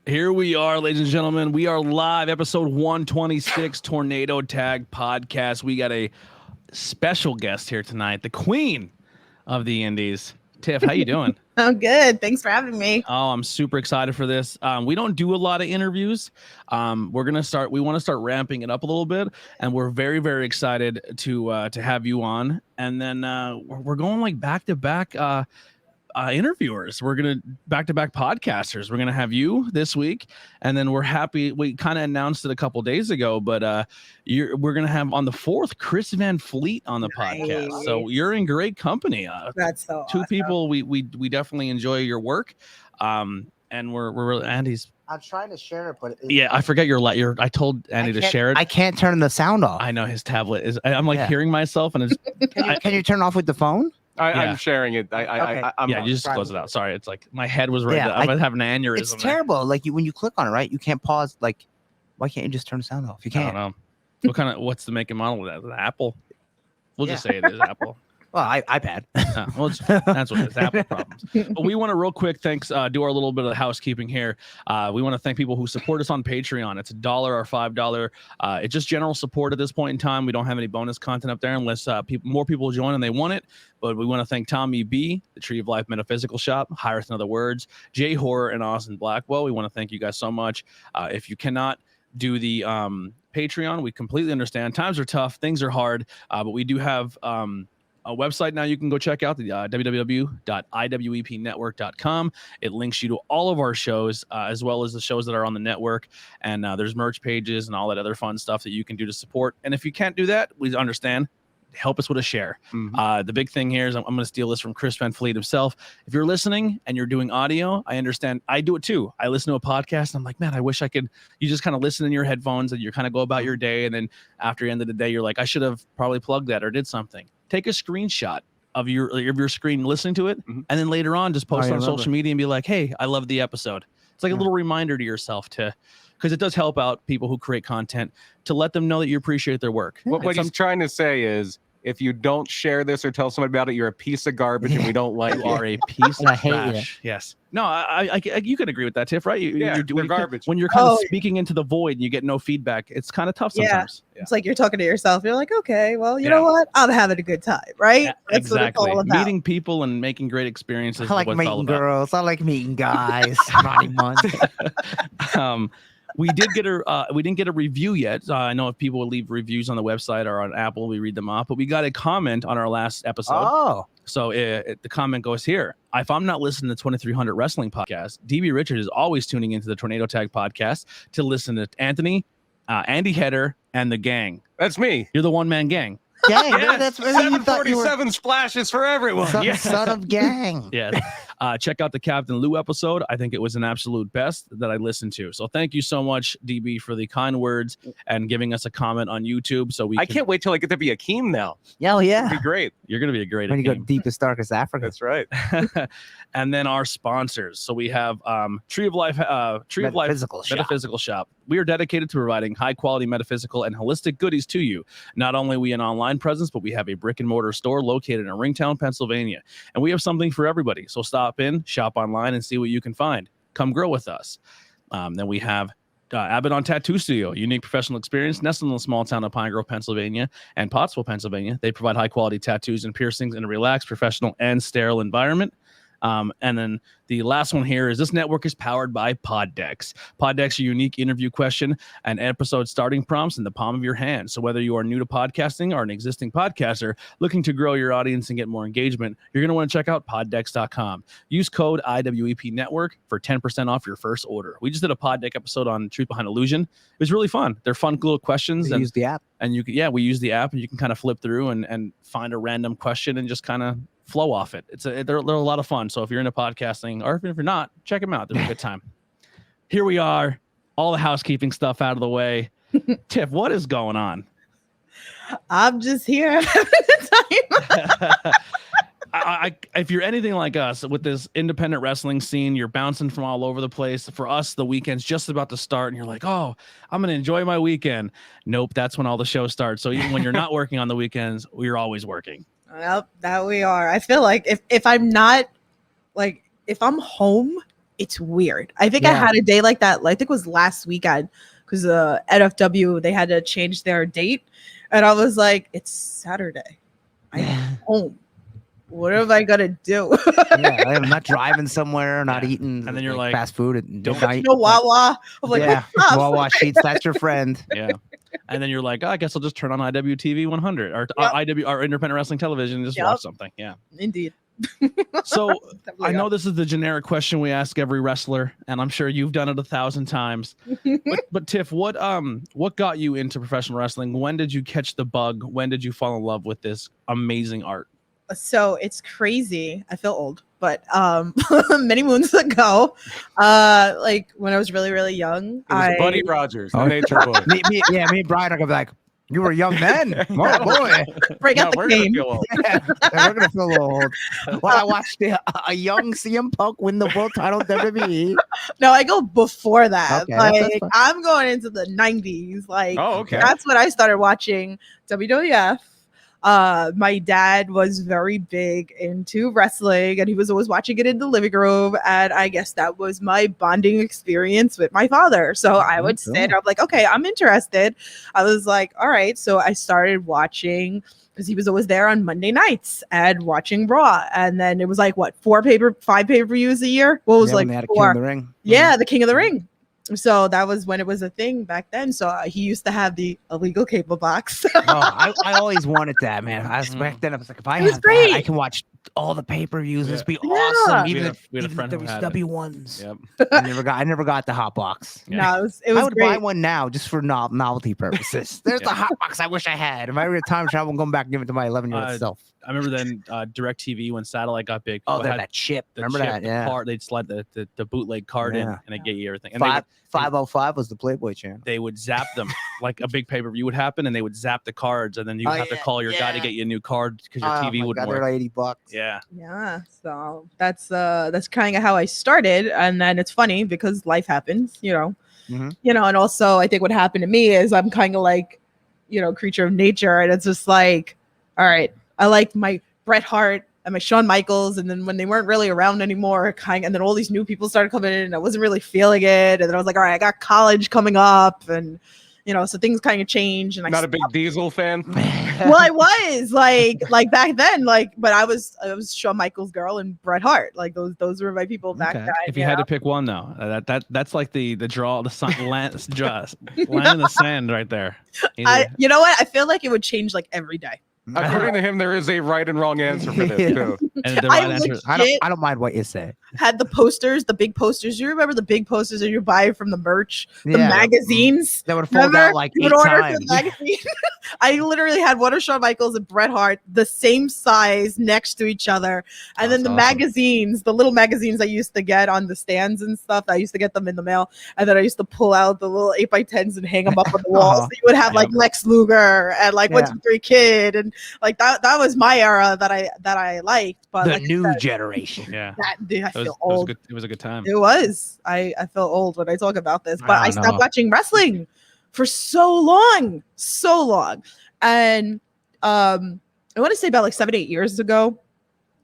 Here we are, ladies and gentlemen. We are live, episode 126, Tornado Tag Podcast. We got a special guest here tonight, the queen of the Indies. Tiff, how you doing? I'm good. Thanks for having me. Oh, I'm super excited for this. We don't do a lot of interviews. We want to start ramping it up a little bit, and we're very, very excited to have you on. And then we're going like back to back interviewers. We're gonna back-to-back podcasters. We're gonna have you this week, and then we're happy. We kind of announced it a couple days ago, but we're gonna have on the 4th Chris Van Fleet on the podcast. So you're in great company. That's so two awesome. people we definitely enjoy your work. And we're really Andy's. I'm trying to share it, but I forget your I told Andy to share it. I can't turn the sound off. I know his tablet is. I'm like hearing myself, and it's. Can you turn it off with the phone? I'm sharing it. I'm you just close it out. Sorry, it's like my head was right. Yeah, I'm gonna have an aneurysm. It's terrible. Like when you click on it, right? You can't pause. Like, why can't you just turn the sound off? You can't. I don't know. What's the make and model of that? The Apple. We'll just say it is Apple. Well, iPad. Well, that's what it is. Apple problems. But we want to real quick do our little bit of housekeeping here. We want to thank people who support us on Patreon. It's $1 or $5. It's just general support at this point in time. We don't have any bonus content up there unless more people join and they want it. But we want to thank Tommy B, the Tree of Life Metaphysical Shop, Higher in Other Words, Jay Horror, and Austin Blackwell. We want to thank you guys so much. If you cannot do the Patreon, we completely understand. Times are tough. Things are hard. But we do have a website now you can go check out, the www.iwepnetwork.com. It links you to all of our shows, as well as the shows that are on the network. And there's merch pages and all that other fun stuff that you can do to support. And if you can't do that, we understand. Help us with a share. Mm-hmm. The big thing here is I'm going to steal this from Chris Van Fleet himself. If you're listening and you're doing audio, I understand. I do it too. I listen to a podcast and I'm like, man, I wish I could. You just kind of listen in your headphones and you kind of go about your day. And then after the end of the day, you're like, I should have probably plugged that or did something. Take a screenshot of your screen listening to it. Mm-hmm. And then later on, just post on social media and be like, hey, I love the episode. It's like a little reminder to yourself because it does help out people who create content to let them know that you appreciate their work. What he's trying to say is, if you don't share this or tell somebody about it, you're a piece of garbage and we don't like you. You are a piece of trash. You. Yes. No, I you can agree with that, Tiff, right? You're garbage. When you're kind of speaking into the void and you get no feedback, it's kind of tough sometimes. Yeah. It's like you're talking to yourself. You're like, okay, well, you know what? I'm having a good time, right? Yeah, That's exactly. what it's all about. Meeting people and making great experiences. I like meeting girls. I like meeting guys. Naughty month. We didn't get a review yet. I know if people would leave reviews on the website or on Apple, we read them off. But we got a comment on our last episode. Oh, so the comment goes here: if I'm not listening to 2300 Wrestling Podcast, DB Richard is always tuning into the Tornado Tag Podcast to listen to Anthony, Andy Header, and the gang. That's me. You're the one-man gang. gang. Yes. That's what you thought you were. 747 splashes for everyone. Son of gang. Yes. Check out the Captain Lou episode. I think it was an absolute best that I listened to. So thank you so much, DB, for the kind words and giving us a comment on YouTube. So I can't wait till I get to be Akeem now. Yeah, It'll be great. You're going to be a great When you go Akeem. deepest, darkest Africa. That's right. And then our sponsors. So we have Tree of Life Metaphysical Shop. We are dedicated to providing high quality metaphysical and holistic goodies to you. Not only are we an online presence, but we have a brick and mortar store located in Ringtown, Pennsylvania. And we have something for everybody. So stop in, shop online, and see what you can find. Come grow with us. Then we have Abaddon Tattoo Studio, unique professional experience nestled in the small town of Pine Grove, Pennsylvania, and Pottsville, Pennsylvania. They provide high quality tattoos and piercings in a relaxed, professional, and sterile environment. And then the last one here is this network is powered by Poddex. Poddex, a unique interview question and episode starting prompts in the palm of your hand. So whether you are new to podcasting or an existing podcaster looking to grow your audience and get more engagement, you're going to want to check out poddex.com. Use code IWEP Network for 10% off your first order. We just did a Poddex episode on Truth Behind Illusion. It was really fun. They're fun little questions. Use the app. And you can, we use the app and you can kind of flip through and find a random question and just kind of flow off it. They're a lot of fun. So if you're into podcasting or if you're not, check them out. They're a good time. Here we are, all the housekeeping stuff out of the way. Tiff, what is going on? I'm just here having a time. If you're anything like us with this independent wrestling scene, you're bouncing from all over the place. For us, the weekend's just about to start, and you're like, "Oh, I'm gonna enjoy my weekend." Nope, that's when all the shows start. So even when you're not working on the weekends, we're always working. Well, that we are. I feel like if I'm not, like, if I'm home it's weird. I think I had a day like that. I think it was last weekend because NFW, they had to change their date. And I was like, it's Saturday. I'm home. What am I gonna do? I'm not driving somewhere, not eating, and then you're like fast food at midnight. No Wawa. I'm like, Wawa sheets. That's your friend. Yeah. And then you're like, I guess I'll just turn on IWTV 100 or or Independent Wrestling Television and just watch something. Yeah. Indeed. So I know this is the generic question we ask every wrestler, and I'm sure you've done it 1,000 times. but Tiff, what got you into professional wrestling? When did you catch the bug? When did you fall in love with this amazing art? So it's crazy. I feel old, but many moons ago, like when I was really, really young, It was Buddy Rogers, the Nature Boy. me and Brian are gonna be like, you were young then. Oh boy. Break out the cane. We're gonna feel a little old. Well, I watched a young CM Punk win the world title WWE. No, I go before that. Okay, like I'm going into the 90s. Like that's when I started watching WWF. My dad was very big into wrestling and he was always watching it in the living room, and I guess that was my bonding experience with my father. So I would sit, I'm like, okay, I'm interested. I was like, all right. So I started watching because he was always there on Monday nights and watching Raw, and then it was like what 5 pay-per-views a year. What was like when they had 4? King of the Ring. Yeah, the King of the Ring. So that was when it was a thing back then. So he used to have the illegal cable box. I always wanted that, man. Back then I was like, if I have that, I can watch all the pay-per-views. This would be awesome. Even the WCW ones. Yep. I never got the hot box. No, it was I would great. buy one now just for novelty purposes. There's the hot box I wish I had. If I were to time travel and go back and give it to my 11-year-old self. I remember then DirecTV when satellite got big. Oh, that chip. Remember that? Yeah. Card, they'd slide the bootleg card in and they get you everything. And 505 was the Playboy channel. They would zap them like a big pay-per-view would happen, and they would zap the cards, and then you have to call your guy to get you a new card because your TV wouldn't work. They're $80. Yeah. Yeah. So that's kind of how I started, and then it's funny because life happens, you know, and also I think what happened to me is I'm kind of like, creature of nature, and it's just like, all right, I like my Bret Hart and my Shawn Michaels, and then when they weren't really around anymore, and then all these new people started coming in, and I wasn't really feeling it, and then I was like, all right, I got college coming up, and so things kind of changed. And not a big Diesel fan. Well, I was like back then, but I was Shawn Michaels girl and Bret Hart, like those were my people back then. If you had to pick one, though, that's like the draw, the sun, line in the sand right there. You know what? I feel like it would change like every day. According to him, there is a right and wrong answer for this too. And I don't mind what you say. Had the posters, the big posters. You remember the big posters that you buy from the merch, the magazines that would fold out like 8 times. I literally had one of Shawn Michaels and Bret Hart, the same size next to each other, and then the magazines, the little magazines I used to get on the stands and stuff. I used to get them in the mail, and then I used to pull out the little 8x10s and hang them up on the wall. So you would have like Lex Luger and like 1, 2, 3 Kid, and like that was my era that I liked. But the like new generation. Yeah. I feel old. It was a good time. It was. I feel old when I talk about this, but I stopped watching wrestling for so long. And I want to say about like 7-8 years ago,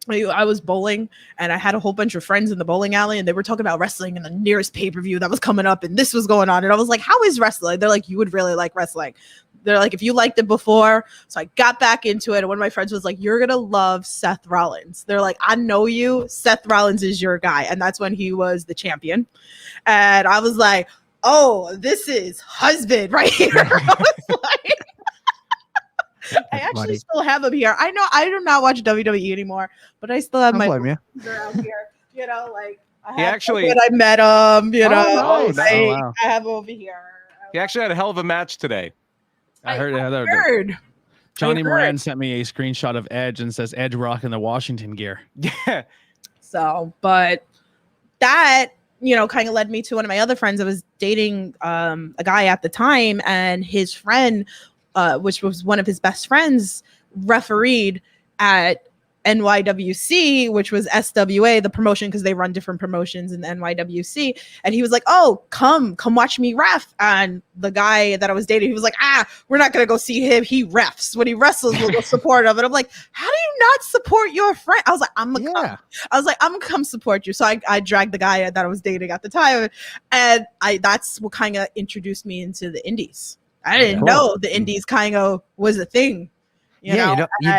I was bowling and I had a whole bunch of friends in the bowling alley, and they were talking about wrestling and the nearest pay-per-view that was coming up, and this was going on. And I was like, how is wrestling? They're like, you would really like wrestling. They're like, if you liked it before. So I got back into it. And one of my friends was like, you're going to love Seth Rollins. They're like, I know you. Seth Rollins is your guy. And that's when he was the champion. And I was like, oh, this is husband right here. I was like, I actually still have him here. I know I do not watch WWE anymore, but I still have my around here. Like I met him. I have him over here. He actually had a hell of a match today. I heard. Johnny Moran sent me a screenshot of Edge and says Edge rocking the Washington gear. Yeah. So, but that kind of led me to one of my other friends. I was dating a guy at the time, and his friend, which was one of his best friends, refereed at NYWC, which was SWA, the promotion, because they run different promotions in the NYWC. And he was like, "Oh, come watch me ref." And the guy that I was dating, he was like, "We're not gonna go see him. He refs. When he wrestles, we'll go support him." And I'm like, "How do you not support your friend?" I was like, "I'm gonna come support you." So I dragged the guy that I was dating at the time, and that's what kind of introduced me into the indies. I didn't know the indies kind of was a thing. You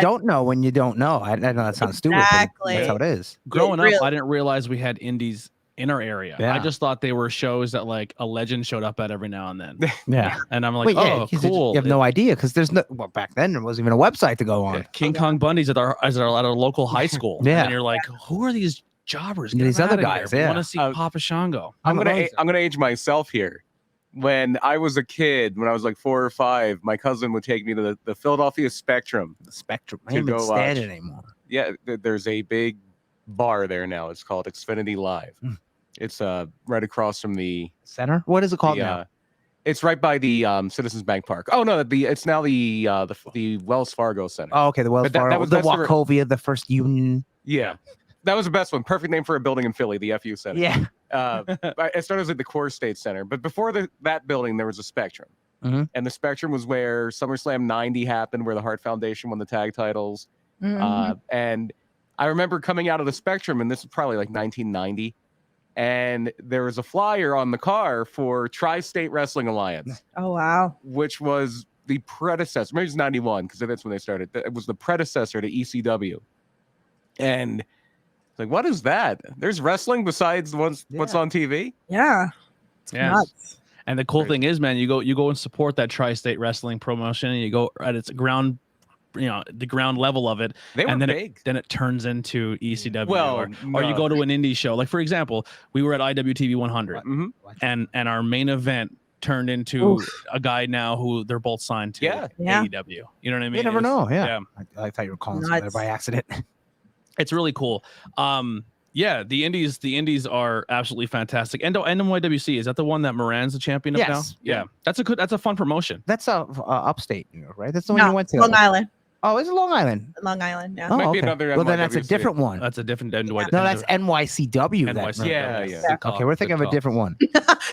don't know when you don't know. I know that sounds stupid, but that's how it is. Growing up, I didn't realize we had indies in our area. I just thought they were shows that like a legend showed up at every now and then. Yeah. And I'm like, cool. You have no idea because there's back then there wasn't even a website to go on. King Kong Bundy's at our local high school. And you're like, who are these jobbers? These other guys. I want to see Papa Shango. I'm gonna age myself here. When I was a kid, when I was like 4 or 5, my cousin would take me to the Philadelphia Spectrum. The Spectrum. I don't even stand it anymore. Yeah, there's a big bar there now. It's called Xfinity Live. It's right across from the center. What is it called now? It's right by the Citizens Bank Park. Oh no, it's now the Wells Fargo Center. Oh, okay, the Wells Fargo. The Wachovia, the First Union. Yeah. That was the best one. Perfect name for a building in Philly, the FU Center. Yeah. It started as like the Core State Center, but before that building, there was a Spectrum. And the Spectrum was where SummerSlam 90 happened, where the Hart Foundation won the tag titles. And I remember coming out of the Spectrum, and this was probably like 1990, and there was a flyer on the car for Tri-State Wrestling Alliance. Oh, wow. Which was the predecessor. Maybe it's 91, because that's when they started. It was the predecessor to ECW. And like, what is that? There's wrestling besides what's on TV? Yeah. It's nuts. And the cool thing is, man, you go and support that Tri-State Wrestling promotion, and you go at its ground, the ground level of it. And then it turns into ECW. Well, or you go to an indie show. Like, for example, we were at IWTV 100, and our main event turned into a guy now who they're both signed to AEW. You know what I mean? You never know. Yeah. I thought you were calling somebody by accident. It's really cool. The indies are absolutely fantastic. And NYWC, is that the one that Moran's the champion of now? Yeah. That's a fun promotion. That's upstate New York, right? That's the one you went to. Long Island. Oh, it's Long Island. Long Island, yeah. Oh, Might be another well, then that's a different one. That's a different NYCW. No, that's NYCW. NYC. Yeah. Okay, we're thinking of a different one.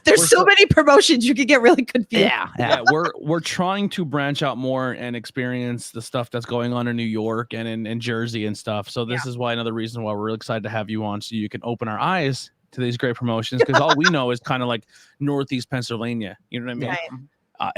There's so many promotions you could get really confused. Yeah. We're trying to branch out more and experience the stuff that's going on in New York and in Jersey and stuff. So this is why another reason why we're really excited to have you on, so you can open our eyes to these great promotions, because all we know is kind of like Northeast Pennsylvania. You know what I mean? Right.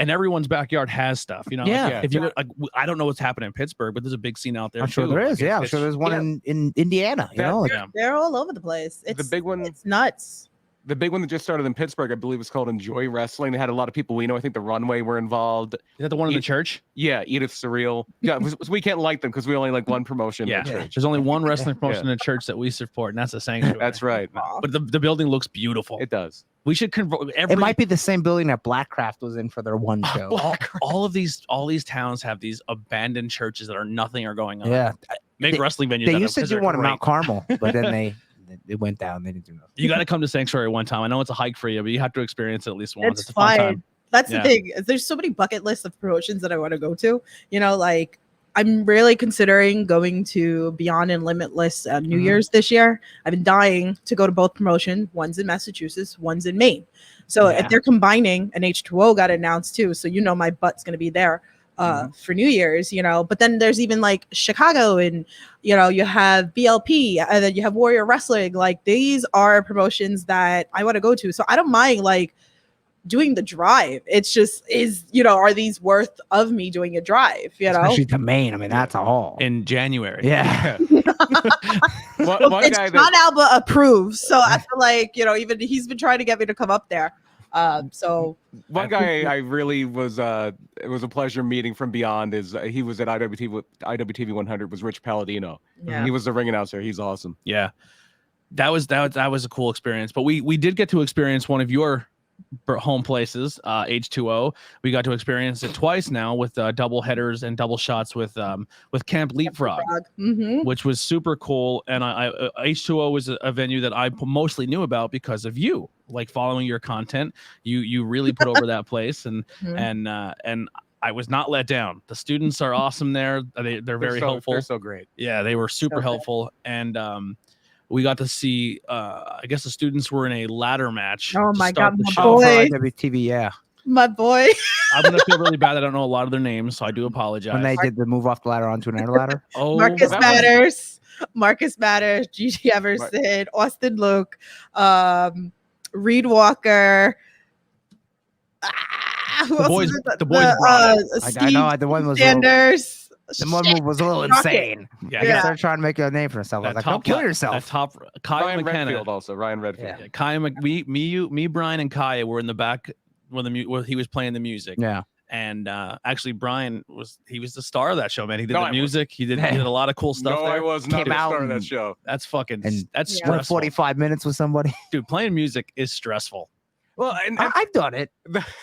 And everyone's backyard has stuff, Yeah. If you I don't know what's happening in Pittsburgh, but there's a big scene out there. I'm sure there is. I'm sure there's one in Indiana. They're all over the place. It's the big one. It's nuts. The big one that just started in Pittsburgh, I believe, was called Enjoy Wrestling. They had a lot of people we know. I think the Runway were involved. Is that the one in the church? Yeah, Edith Surreal. Yeah, we can't like them because we only like one promotion. Yeah, there's only one wrestling promotion in the church that we support, and that's the Sanctuary. That's right. But the building looks beautiful. It does. We should convert. It might be the same building that Blackcraft was in for their one show. all these towns have these abandoned churches that are nothing are going on. Yeah, make wrestling venues. They used to do one in Mount Carmel, but then it went down. They didn't do nothing. You got to come to Sanctuary one time. I know it's a hike for you, but you have to experience it at least once. It's a fun time. That's the thing. There's so many bucket lists of promotions that I want to go to. Like I'm really considering going to Beyond and Limitless New Year's this year. I've been dying to go to both promotions. One's in Massachusetts, one's in Maine. So if they're combining, an H2O got announced too. So my butt's gonna be there for New Year's, But then there's even like Chicago, and you have BLP, and then you have Warrior Wrestling. Like these are promotions that I want to go to. So I don't mind like doing the drive. It's just are these worth of me doing a drive? Especially to Maine. I mean, that's all in January. Yeah. It's John Alba approved, so I feel like even he's been trying to get me to come up there. So one guy I really was it was a pleasure meeting from Beyond is he was at IWTV 100 was Rich Palladino. Yeah. He was the ring announcer. He's awesome. Yeah, that was a cool experience. But we did get to experience one of your home places, H2O. We got to experience it twice now with double headers and double shots with Camp Leapfrog, which was super cool. And H2O was a venue that I mostly knew about because of you, like following your content. You really put over that place, and I was not let down. The students are awesome there. They're very helpful. They're so great. Yeah, they were super helpful. And we got to see, I guess the students were in a ladder match. Oh my God, the my show. boy. WTV, yeah. My boy. I'm going to feel really bad. I don't know a lot of their names, so I do apologize. When they did the move off the ladder onto another ladder. Oh, Marcus Matters, Gigi Everson, Austin Luke, Reed Walker. The boys I know the one was Sanders. The one move was a little insane. Yeah, I guess they're trying to make a name for themselves. I was like, don't kill yourself. That top Ryan Redfield also. Ryan Redfield. Yeah. Kai, me, Brian, and Kai were in the back when he was playing the music. Yeah. And actually, Brian was the star of that show, man. He did the music. He did a lot of cool stuff. No, I was not the star of that show. That's fucking. And that's stressful. 45 minutes with somebody. Dude, playing music is stressful. Well, and I've done it.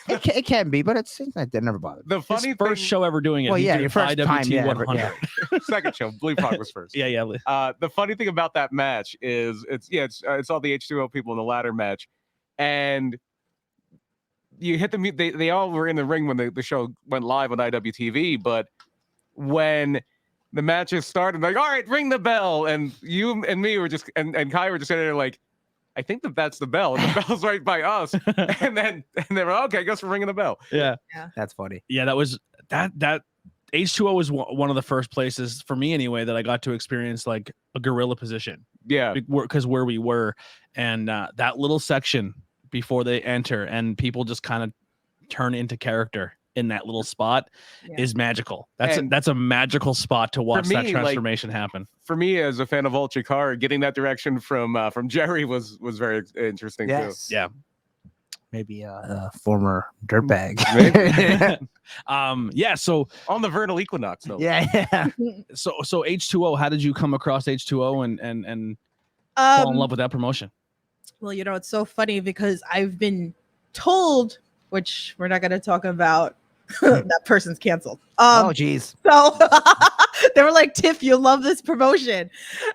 It can be, but it never bothered. The funny His first show ever doing it. Well, yeah, your first time, IWT 100. Second show, Bleep Hawk was first. Yeah. The funny thing about that match is it's all the H2O people in the ladder match, and you hit the they all were in the ring when the show went live on IWTV, but when the matches started, like, all right, ring the bell, and you and me were just and Kai were just sitting there like, I think that's the bell. And the bell's right by us. and they were okay. I guess we're ringing the bell. Yeah. That's funny. Yeah, that was that H2O was one of the first places for me anyway that I got to experience like a gorilla position. Yeah. Because where we were, and that little section before they enter and people just kind of turn into character in that little spot is magical. That's a magical spot to watch that transformation happen. For me, as a fan of Ultra Car, getting that direction from Jerry was very interesting too. Yeah. Maybe a former dirtbag. Yeah. So on the vernal equinox, though. Yeah. So H2O, how did you come across H2O and fall in love with that promotion? Well, it's so funny because I've been told, which we're not going to talk about, that person's canceled. Oh, geez. So they were like, Tiff, you'll love this promotion.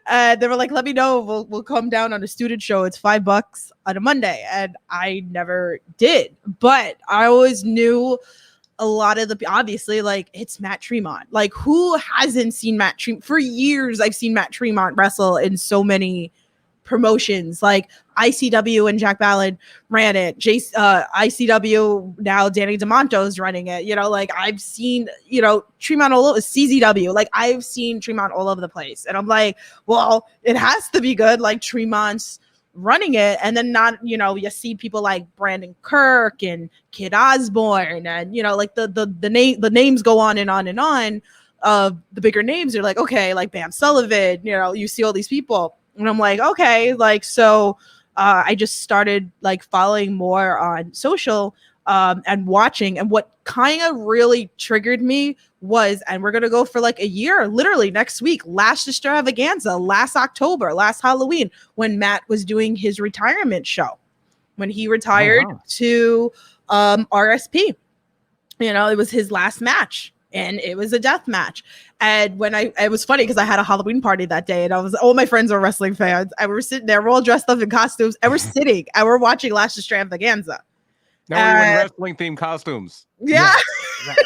They were like, let me know. We'll come down on a student show. It's $5 on a Monday. And I never did. But I always knew a lot of obviously, like, it's Matt Tremont. Like, who hasn't seen Matt Tremont? For years, I've seen Matt Tremont wrestle in so many promotions. Like ICW and Jack Ballard ran it. ICW, now Danny DeMonto's running it. Like, I've seen, Tremont all over. CZW. Like, I've seen Tremont all over the place. And I'm like, well, it has to be good. Like, Tremont's running it. And then you see people like Brandon Kirk and Kid Osborne and, like the names go on and on and on. The bigger names are like, okay, like Bam Sullivan, you see all these people. And I'm like, okay, like, so I just started like following more on social and watching. And what kind of really triggered me was, and we're going to go for like a year, literally next week, last extravaganza, last October, last Halloween, when Matt was doing his retirement show, when he retired to RSP. It was his last match. And it was a death match. And when it was funny because I had a Halloween party that day and all my friends are wrestling fans. And we're sitting there, we're all dressed up in costumes and we're sitting and we're watching Last Extravaganza. Now we're in wrestling themed costumes. Yeah.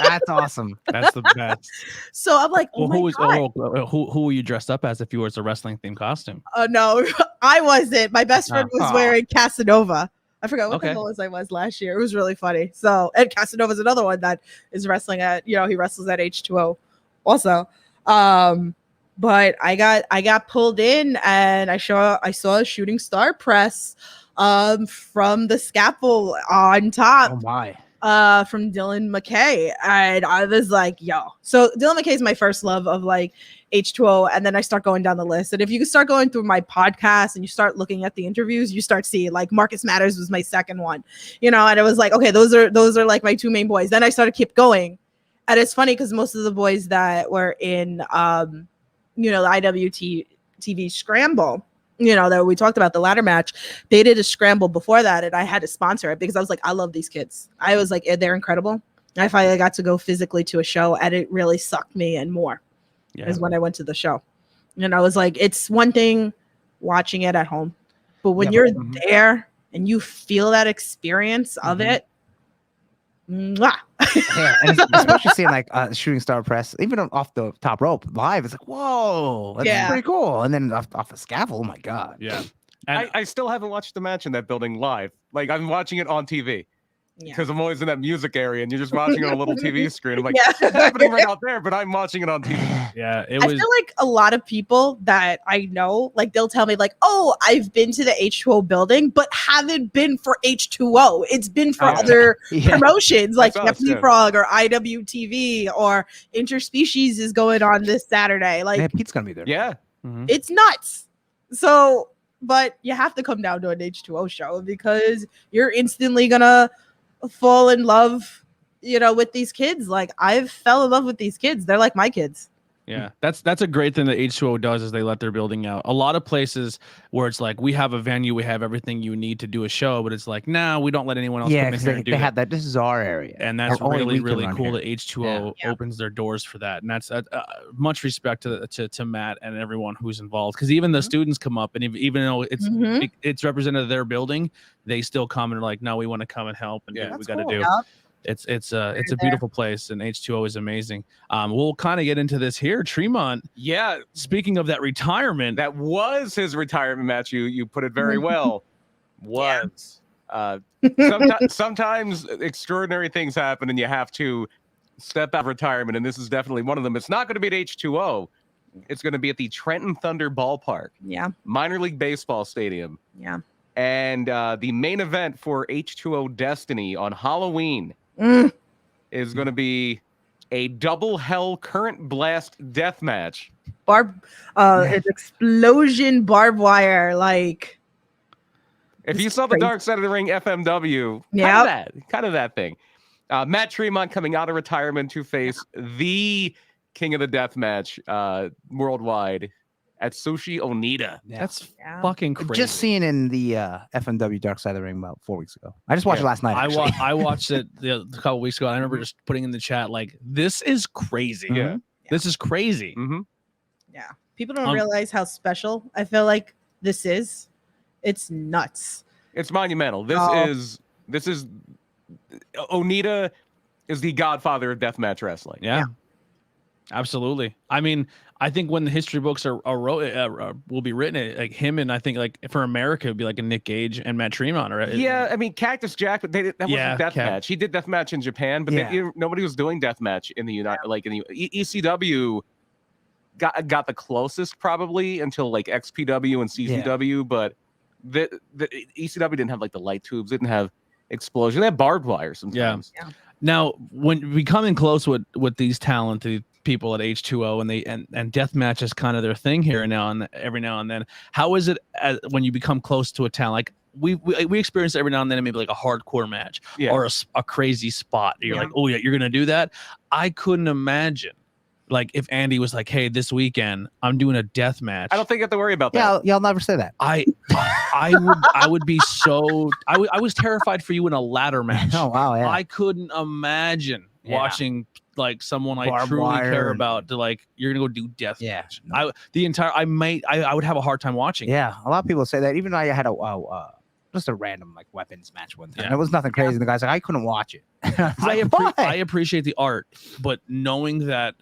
That's awesome. That's the best. So I'm like, who were you dressed up as if you were a wrestling themed costume? Oh, no, I wasn't. My best friend was wearing Casanova. I forgot what the hell I was last year. It was really funny. So, and Casanova's another one that is wrestling at, he wrestles at H2O also. But I got pulled in and I saw a shooting star press from the scaffold on top. Oh my. From Dylan McKay. And I was like, yo. So Dylan McKay is my first love of like H2O. And then I start going down the list. And if you start going through my podcast and you start looking at the interviews, you start seeing like Marcus Matters was my second one, and it was like, okay, those are like my two main boys. Then I started keep going. And it's funny because most of the boys that were in, the IWT TV scramble, that we talked about, the ladder match, they did a scramble before that and I had to sponsor it because I was like, I love these kids. I was like, they're incredible. I finally got to go physically to a show and it really sucked me in more is when I went to the show. And I was like, it's one thing watching it at home, but when you're there and you feel that experience of it, mwah. Yeah, and especially seeing like shooting star press, even off the top rope live, it's like, whoa, that's pretty cool. And then off the scaffold, oh my god. Yeah. And I still haven't watched the match in that building live. Like I'm watching it on TV. Because I'm always in that music area and you're just watching on a little TV screen. I'm like, it's happening right out there, but I'm watching it on TV. Yeah, I feel like a lot of people that I know, like they'll tell me like, oh, I've been to the H2O building, but haven't been for H2O. It's been for other promotions like Stephanie Frog or IWTV or Interspecies is going on this Saturday. Like Pete's going to be there. Yeah. It's nuts. So, but you have to come down to an H2O show because you're instantly going to fall in love, with these kids. Like I've fell in love with these kids. They're like my kids. Yeah, that's a great thing that H2O does is they let their building out. A lot of places where it's like we have a venue, we have everything you need to do a show, but it's like we don't let anyone else come in here and do they that. have that. This is our area, and that's really cool that H2O opens their doors for that. And that's much respect to Matt and everyone who's involved, because even the students come up and even though it's represented their building, they still come and are like, no, we want to come and help and do what we got to do. It's a beautiful place, and H2O is amazing. We'll kind of get into this here. Tremont. Yeah. Speaking of that retirement, that was his retirement match. You put it very well. Sometimes extraordinary things happen, and you have to step out of retirement. And this is definitely one of them. It's not going to be at H2O. It's going to be at the Trenton Thunder Ballpark. Yeah. Minor League Baseball Stadium. Yeah. And the main event for H2O Destiny on Halloween is going to be a double hell current blast death match. An explosion barbed wire, like. If you saw the Dark Side of the Ring FMW, kind of that thing. Matt Tremont coming out of retirement to face the king of the death match worldwide. Atsushi Onita. That's fucking crazy. Just seen in the FMW Dark Side of the Ring about 4 weeks ago. I just watched it last night. I watched it a couple weeks ago. I remember just putting in the chat like, this is crazy. Yeah. This is crazy. Yeah. People don't realize how special I feel like this is. It's nuts. It's monumental. This is Onita is the godfather of deathmatch wrestling. Yeah. Absolutely. I mean, I think when the history books will be written, like him and I think like for America it'd be like a Nick Gage and Matt Tremont. Yeah, I mean Cactus Jack, but that wasn't deathmatch. He did deathmatch in Japan, but nobody was doing deathmatch in the United. Like in the ECW, got the closest probably until like XPW and CCW, but the ECW didn't have like the light tubes, didn't have explosion. They had barbed wire sometimes. Yeah. Now, when we come in close with these talented people at H2O and deathmatch is kind of their thing here and every now and then. How is it when you become close to a talent? Like we experience every now and then maybe like a hardcore match or a crazy spot. You're like, oh yeah, you're gonna do that. I couldn't imagine. Like if Andy was like, "Hey, this weekend I'm doing a death match." I don't think you have to worry about that. Yeah, y'all never say that. I would be so. I was terrified for you in a ladder match. Oh wow, yeah. I couldn't imagine watching like someone I truly care about to like you're gonna go do death match. I would have a hard time watching. Yeah, a lot of people say that. Even I had just a random like weapons match one time. It was nothing crazy. The guy's like, I couldn't watch it. I appreciate the art, but knowing that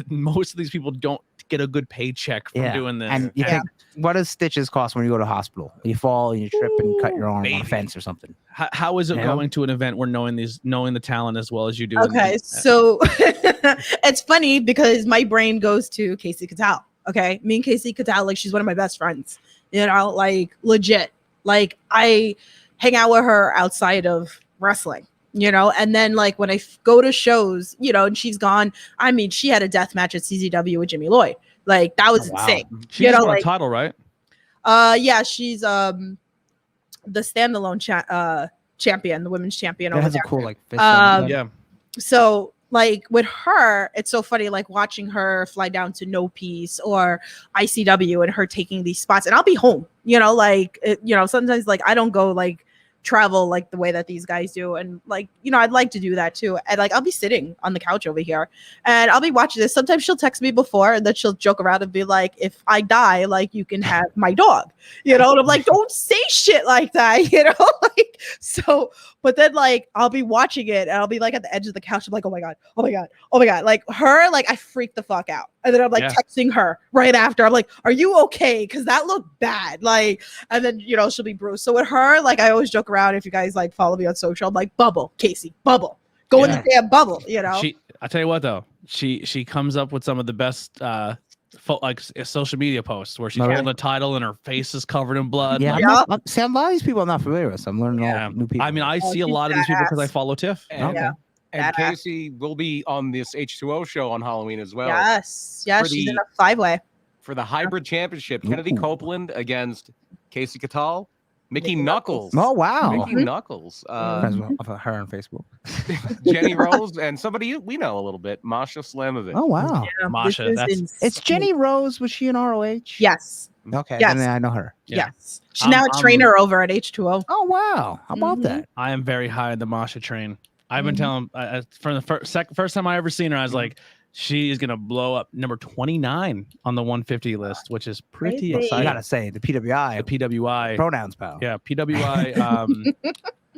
most of these people don't get a good paycheck from doing this. And you think, what does stitches cost when you go to hospital? You fall and you trip and cut your arm on a fence or something. How is it going to an event where knowing the talent as well as you do? Okay, so it's funny because my brain goes to Casey Catal. Okay, me and Casey Catal, like she's one of my best friends. Like legit. Like I hang out with her outside of wrestling. And then like when I go to shows, and she's gone. I mean, she had a death match at CZW with Jimmy Lloyd. Like that was insane. She's won a title, right? Yeah, she's the standalone champion, the women's champion. That has a cool like fist yeah. So like with her, it's so funny, like watching her fly down to No Peace or ICW and her taking these spots, and I'll be home. Sometimes like I don't go like travel like the way that these guys do. And like, you know, I'd like to do that too. And like, I'll be sitting on the couch over here and I'll be watching this. Sometimes she'll text me before and then she'll joke around and be like, if I die, like you can have my dog, you know? And I'm like, don't say shit like that, you know? Like, so, but then like, I'll be watching it and I'll be like at the edge of the couch. I'm like, oh my God, oh my God, oh my God. Like her, like I freak the fuck out. And then I'm like texting her right after. I'm like, are you okay? Cause that looked bad. Like, and then, you know, she'll be bruised. So with her, like I always joke around, if you guys like follow me on social, I'm like, bubble, Casey, bubble. Go in the damn bubble, you know? I tell you what though, she comes up with some of the best social media posts where she's holding a title and her face is covered in blood. Yeah, like, a lot of these people I'm not familiar with. So I'm learning all new people. I mean, I see a lot of these people because I follow Tiff. And Casey will be on this H2O show on Halloween as well. Yes, she's in a 5-way. For the hybrid championship, Kennedy Copeland against Casey Catal, Mickey Knuckles. Oh, wow. Mickey Knuckles. Friends of her on Facebook. Jenny Rose and somebody we know a little bit, Masha Slamovic. Oh, wow. Yeah, Masha, it's Jenny Rose. Was she in ROH? Yes. Okay, yes. then I know her. Yeah. Yes. She's now a trainer over at H2O. Oh, wow. How about that? I am very high on the Masha train. I've been telling from the first time I ever seen her, I was like, she is gonna blow up number 29 on the 150 list, which is pretty exciting. I gotta say, the PWI pronouns, pal. Yeah, PWI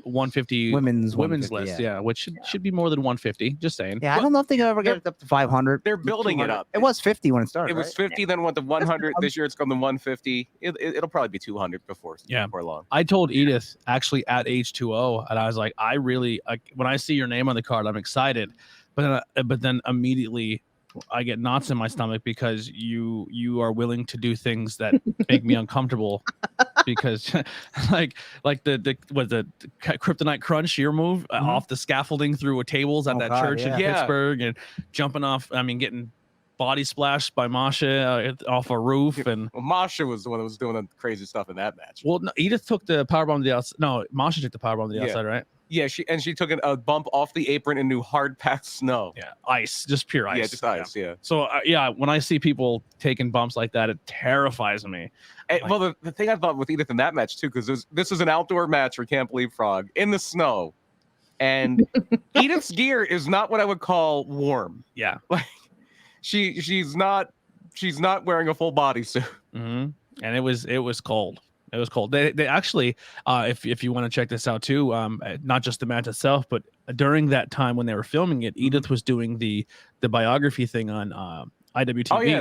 150 women's list. Yeah, which should be more than 150. Just saying. Yeah, I don't know if they can ever get it up to 500. They're building it up. It was 50 when it started. It was 50, then went to 100. This year it's gone to 150. It'll probably be 200 before long. I told Edith actually at H2O, and I was like, I really when I see your name on the card, I'm excited, but then immediately I get knots in my stomach because you are willing to do things that make me uncomfortable. Because like the Kryptonite Crunch, your move off the scaffolding through tables at church in Pittsburgh and jumping off. I mean, getting body splashed by Masha off a roof. And Masha was the one that was doing the crazy stuff in that match. Well, no, Edith took the powerbomb to the outside. No, Masha took the powerbomb to the outside, right? Yeah, she took a bump off the apron into hard-packed snow. Yeah, ice, just pure ice. Yeah, just ice, yeah. So, when I see people taking bumps like that, it terrifies me. Well, the thing I thought with Edith in that match, too, because this is an outdoor match for Can't Believe Frog in the snow. And Edith's gear is not what I would call warm. Yeah. Like, she's not wearing a full bodysuit. Mm-hmm. And it was cold. It was cold. They actually, if you want to check this out too, not just the match itself, but during that time when they were filming it, Edith was doing the biography thing on IWTV. Oh yeah,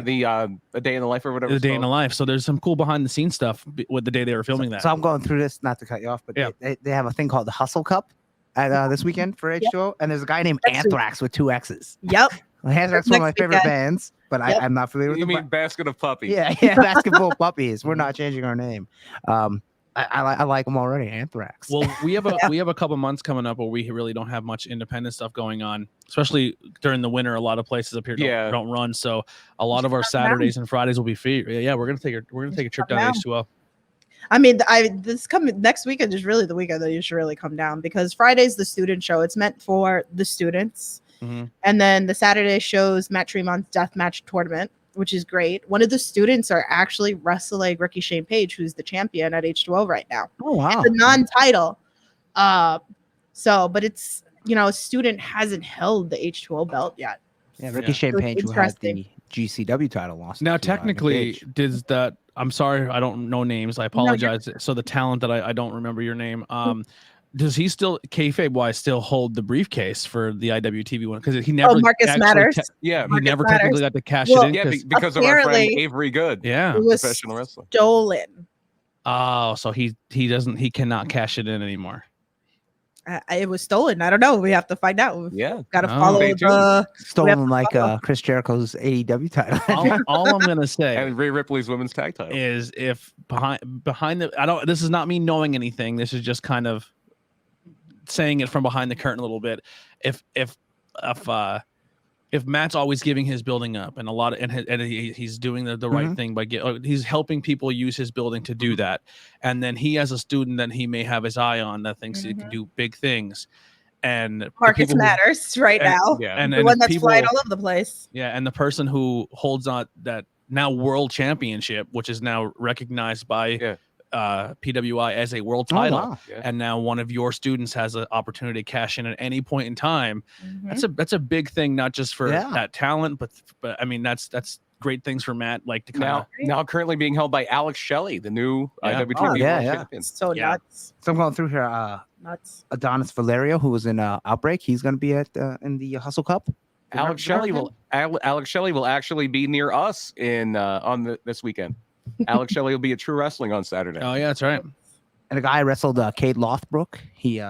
the day in the life or whatever. The day in the life. So there's some cool behind the scenes stuff with the day they were filming that. So I'm going through this, not to cut you off, but they have a thing called the Hustle Cup at this weekend for H2O, and there's a guy named Anthrax with 2 X's. Yep. Anthrax is one of my favorite bands, but I'm not familiar with You mean Basket of Puppies? Yeah, Basketball Puppies. We're not changing our name. I like them already. Anthrax. Well, we have a couple months coming up where we really don't have much independent stuff going on, especially during the winter. A lot to up here don't run, so a lot of our Saturdays and Fridays will be free. Yeah, we're gonna take a trip down to H2O. I mean, this coming next weekend is really the weekend that you should really come down, because Friday's the student show. It's meant for the students. Mm-hmm. And then the Saturday shows Matt Tremont's deathmatch tournament, which is great. One of the students are actually wrestling Ricky Shane Page, who's the champion at H2O right now. Oh, wow. It's a non-title. But it's, a student hasn't held the H2O belt yet. Yeah, Ricky Shane Page, who had the GCW title lost. Now, technically, I'm sorry, I don't know names. I apologize. So the talent that I don't remember your name. Does he still, kayfabe-wise, still hold the briefcase for the IWTV one? Because he never. Marcus Matters. He never technically got to cash it in. Yeah, because of our friend Avery Good. Yeah, it was professional wrestler. Stolen. Oh, so he cannot cash it in anymore. It was stolen. I don't know. We have to find out. Yeah, got to follow the stolen like Chris Jericho's AEW title. all I'm gonna say, and Rhea Ripley's women's tag title, is if behind the this is not me knowing anything. This is just kind of saying it from behind the curtain a little bit. If Matt's always giving his building up and he's doing the right thing by he's helping people use his building to do that, and then he has a student that he may have his eye on that thinks he can do big things, and Marcus Matters now, and the one that's flying all over the place. Yeah, and the person who holds on that now world championship, which is now recognized by PWI as a world title, wow. and now one of your students has an opportunity to cash in at any point in time. That's a big thing, not just for that talent, but I mean that's great things for Matt. Like to now currently being held by Alex Shelley, the new IWTV World Champion. So nuts. So I'm going through here. Nuts. Adonis Valerio, who was in Outbreak, he's going to be at in the Hustle Cup. Alex Shelley will actually be near us in this weekend. Alex Shelley will be at True Wrestling on Saturday. Oh yeah, that's right. And a guy wrestled Cade Lothbrook. He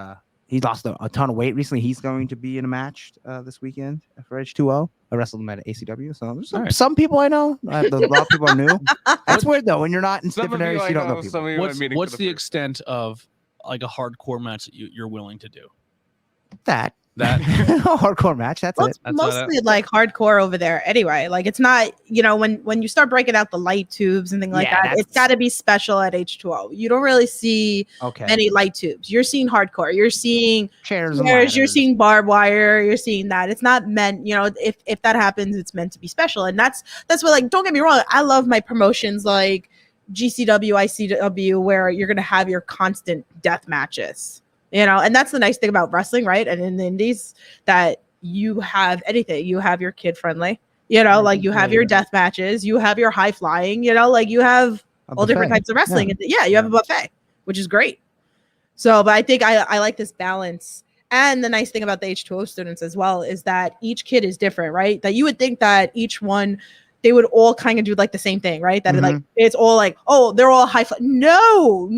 lost a ton of weight recently. He's going to be in a match this weekend for H2O. I wrestled him at ACW. So some people I know. A lot of people are new. That's weird though. When you're not in different areas, you don't know people. What's the extent of like a hardcore match that you're willing to do? That hardcore match. That's it. That's mostly like hardcore over there anyway. Like it's not, when you start breaking out the light tubes and things like that, it's got to be special at H2O. You don't really see many light tubes. You're seeing hardcore. You're seeing chairs. You're seeing barbed wire. You're seeing that. It's not meant, if that happens, it's meant to be special. And that's what, like, don't get me wrong. I love my promotions like GCW, ICW, where you're going to have your constant death matches. And that's the nice thing about wrestling, right? And in the indies, that you have anything. You have your kid friendly, like you have your death matches, you have your high flying, like you have all different types of wrestling. You have a buffet, which is great. So, but I think I like this balance. And the nice thing about the H2O students as well is that each kid is different, right? That you would think that each one, they would all kind of do like the same thing, right? That it's all like, oh, they're all high flying. No.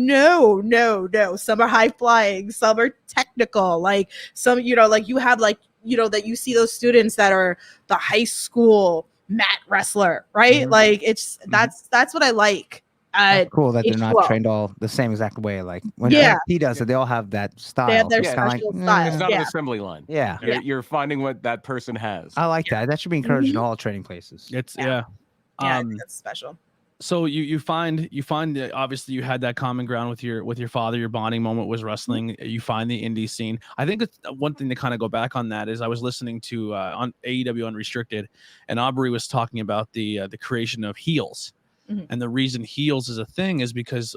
Some are high flying, some are technical. Like some, like you have like, that you see those students that are the high school mat wrestler, right? Like that's what I like. That's cool that they're not trained all the same exact way. Like when he does it, they all have that style. They have their special style. It's not an assembly line. You're finding what that person has. I like that. That should be encouraged in all training places. It's that's special. So you find that obviously you had that common ground with your father. Your bonding moment was wrestling. You find the indie scene. I think it's one thing to kind of go back on that is I was listening to on AEW Unrestricted, and Aubrey was talking about the creation of heels. And the reason heels is a thing is because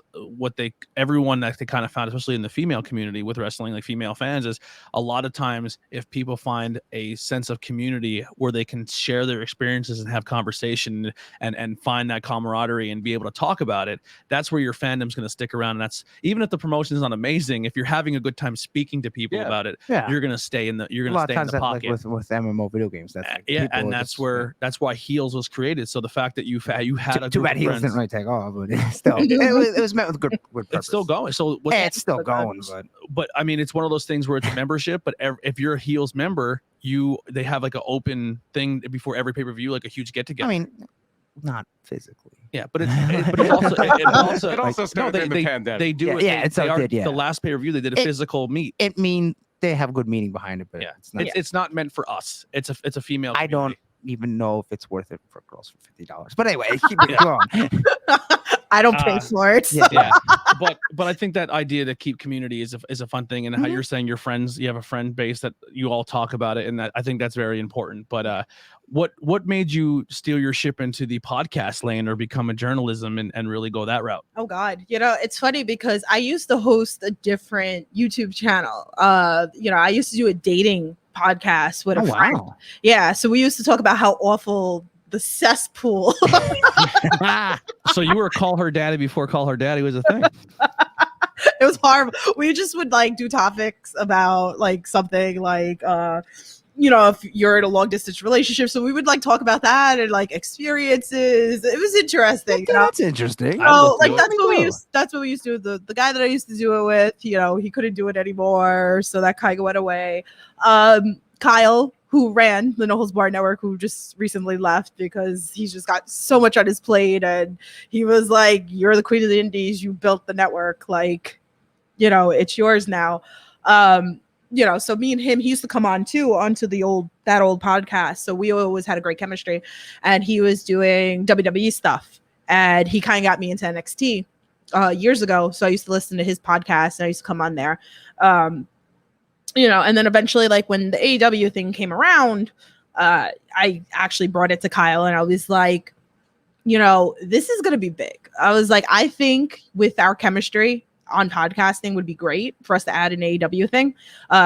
everyone that they kind of found, especially in the female community with wrestling, like female fans, is a lot of times if people find a sense of community where they can share their experiences and have conversation and find that camaraderie and be able to talk about it, that's where your fandom's going to stick around. And that's even if the promotion is not amazing, if you're having a good time speaking to people about it, you're going to stay in the pocket. Like with MMO video games. That's that's why heels was created. So the fact that you had a too bad heels didn't really take off, but still, it was met with good purpose. It's still going. So it's still going, but I mean, it's one of those things where it's a membership. But if you're a heels member, they have like an open thing before every pay-per-view, like a huge get together. I mean, not physically. Yeah, but it also started in the pandemic. They do it. Yeah, the last pay-per-view they did a physical meet. It means they have good meaning behind it, but it's not meant for us. It's a female community. I don't even know if it's worth it for girls for $50. But anyway, keep it going. I don't pay for it. But I think that idea to keep community is a fun thing, and how you're saying your friends, you have a friend base that you all talk about it, and that I think that's very important. But what made you steal your ship into the podcast lane or become a journalism and really go that route? Oh God, it's funny because I used to host a different YouTube channel. I used to do a dating podcast with a friend. Wow. Yeah, so we used to talk about how awful the cesspool. So you were Call Her Daddy before Call Her Daddy was a thing. It was horrible. We just would like do topics about like something like if you're in a long distance relationship. So we would like talk about that and like experiences. It was interesting. That's interesting. Oh, like that's what we used to do. The guy that I used to do it with, he couldn't do it anymore. So that kind of went away. Kyle, who ran the No Holds Barred Network, who just recently left because he's just got so much on his plate. And he was like, you're the queen of the indies. You built the network. Like, it's yours now. So me and him, he used to come on too, onto that old podcast. So we always had a great chemistry, and he was doing WWE stuff, and he kind of got me into NXT years ago. So I used to listen to his podcast, and I used to come on there. And then eventually, like when the AEW thing came around, I actually brought it to Kyle, and I was like, you know, this is going to be big. I was like, I think with our chemistry on podcasting would be great for us to add an AEW thing.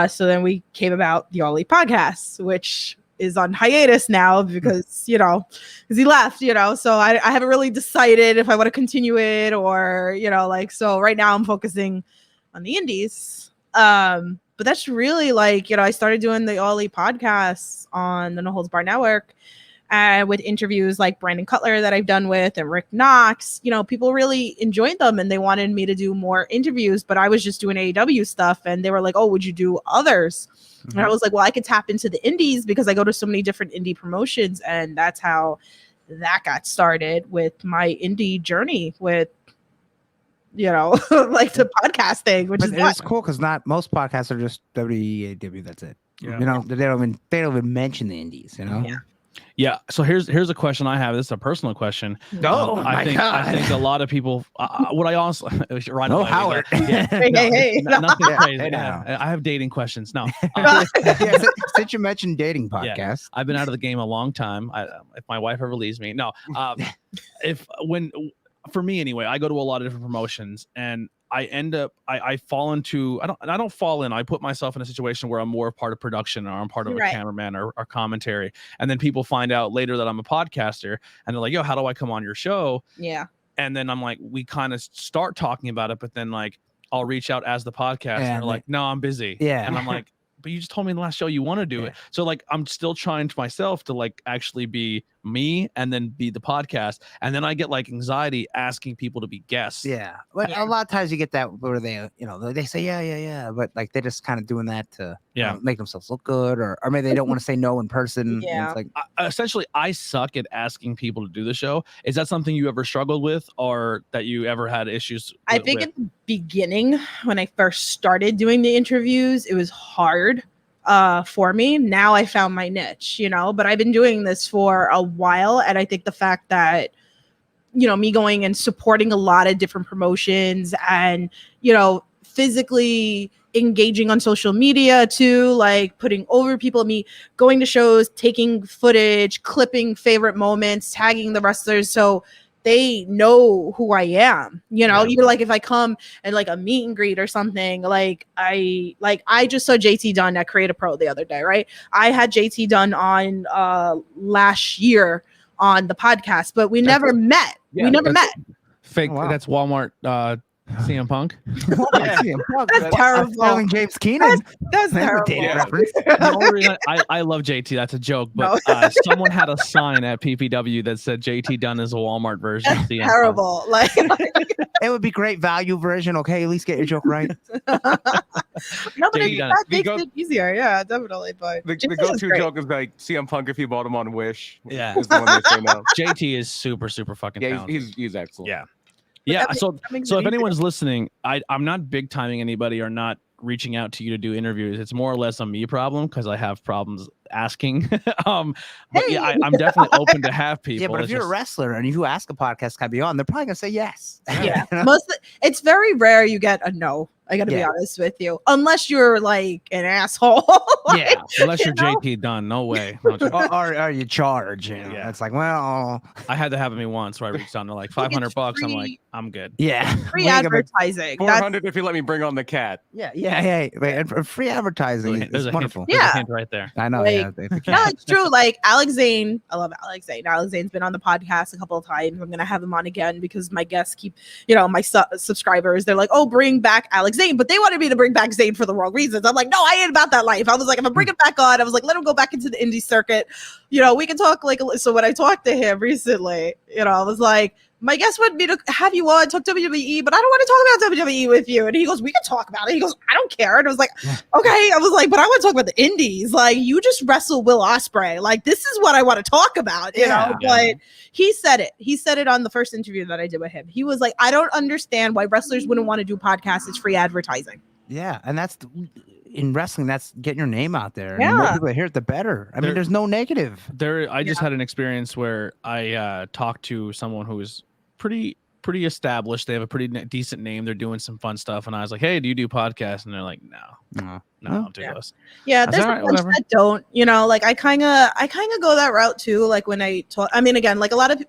So then we came about the All Elite podcast, which is on hiatus now because, you know, because he left, you know, so I haven't really decided if I want to continue it or, you know, like, so right now I'm focusing on the indies. But that's really like, you know, I started doing the All Elite podcasts on the No Holds Barred Network. With interviews like Brandon Cutler that I've done with and Rick Knox, you know, people really enjoyed them and they wanted me to do more interviews, but I was just doing AEW stuff and they were like, oh, would you do others? Mm-hmm. And I was like, well, I could tap into the indies because I go to so many different indie promotions. And that's how that got started with my indie journey with, you know, like the podcasting, which it's cool because not most podcasts are just WEAW. That's it. Yeah. You know, they don't even mention the indies, you know? Yeah. Yeah. So here's a question I have. This is a personal question. Oh I think a lot of people. What I also right. No, Howard. Yeah. Hey. Nothing crazy. Hey, now. I have dating questions. No. Since you mentioned dating podcasts, yeah, I've been out of the game a long time. If my wife ever leaves me, no. For me anyway, I go to a lot of different promotions and I end up I fall into I don't fall in. I put myself in a situation where I'm more a part of production or I'm part of a cameraman or commentary. And then people find out later that I'm a podcaster and they're like, yo, how do I come on your show? Yeah. And then I'm like, we kind of start talking about it, but then like I'll reach out as the podcaster and they're like, no, I'm busy. Yeah. And I'm like, but you just told me in the last show you want to do it. So like I'm still trying to myself to like actually be me and then be the podcast. And then I get like anxiety asking people to be guests. Yeah. But a lot of times you get that where they, you know, they say, yeah. But like they're just kind of doing that to make themselves look good or maybe they don't want to say no in person. Yeah. It's like essentially I suck at asking people to do the show. Is that something you ever struggled with or that you ever had issues with? I think at the beginning when I first started doing the interviews, it was hard for me. Now I found my niche, you know, but I've been doing this for a while. And I think the fact that, you know, me going and supporting a lot of different promotions and, you know, physically engaging on social media too, like putting over people, me going to shows, taking footage, clipping favorite moments, tagging the wrestlers. So they know who I am, you know, even like if I come and like a meet and greet or something, like I just saw JT Dunn at Creative Pro the other day, right? I had JT Dunn on last year on the podcast, but we never met. We never met. Fake. Oh, wow. That's Walmart CM Punk. CM Punk. That's terrible. James Keenan. That's terrible. I love JT. That's a joke. But someone had a sign at PPW that said JT Dunn is a Walmart version of CM terrible. Punk. Like it would be great value version. Okay, at least get your joke right. No, but that makes it easier. Yeah, definitely. But the go-to joke is like CM Punk if he bought him on Wish. Yeah, is the one they say now. JT is super fucking talented. He's excellent. Yeah. Yeah, so if anyone's listening, I'm not big timing anybody or not reaching out to you to do interviews. It's more or less a me problem because I have problems asking. But yeah, I'm definitely open to have people. Yeah, but if you're a wrestler and you ask a podcast can be on, they're probably gonna say yes. Yeah, it's very rare you get a no. I gotta be honest with you, unless you're like an asshole. Like, unless you're JT Dunn, no way. Or you charge? You know? Yeah, it's like, well, I had to have me once where I reached down to like $500. I'm like, I'm good. Yeah, free advertising. 400 if you let me bring on the cat. Yeah. Free advertising is wonderful. There's a hint right there. I know. Like, no, it's true. Like Alex Zane, I love Alex Zane. Alex Zane's been on the podcast a couple of times. I'm gonna have him on again because my guests keep, you know, my subscribers. They're like, oh, bring back Alex Zane, but they wanted me to bring back Zane for the wrong reasons. I'm like, no, I ain't about that life. I was like, if I bring it back on, I was like, let him go back into the indie circuit. You know, we can talk like. So when I talked to him recently, you know, I was like, my guest wanted me to have you on, talk WWE, but I don't want to talk about WWE with you. And he goes, we can talk about it. He goes, I don't care. And I was like, okay. I was like, but I want to talk about the indies. Like, you just wrestle Will Ospreay. Like, this is what I want to talk about, you know? But he said it. He said it on the first interview that I did with him. He was like, I don't understand why wrestlers wouldn't want to do podcasts. It's free advertising. Yeah. And that's in wrestling, that's getting your name out there. And the more people hear it, the better. I mean, there's no negative. I just had an experience where I talked to someone who was pretty established. They have a pretty decent name. They're doing some fun stuff. And I was like, hey, do you do podcasts? And they're like, no, I don't do those. Yeah, there's a bunch that don't, you know, like I kind of go that route too. Like when I talk, I mean, again, like a lot of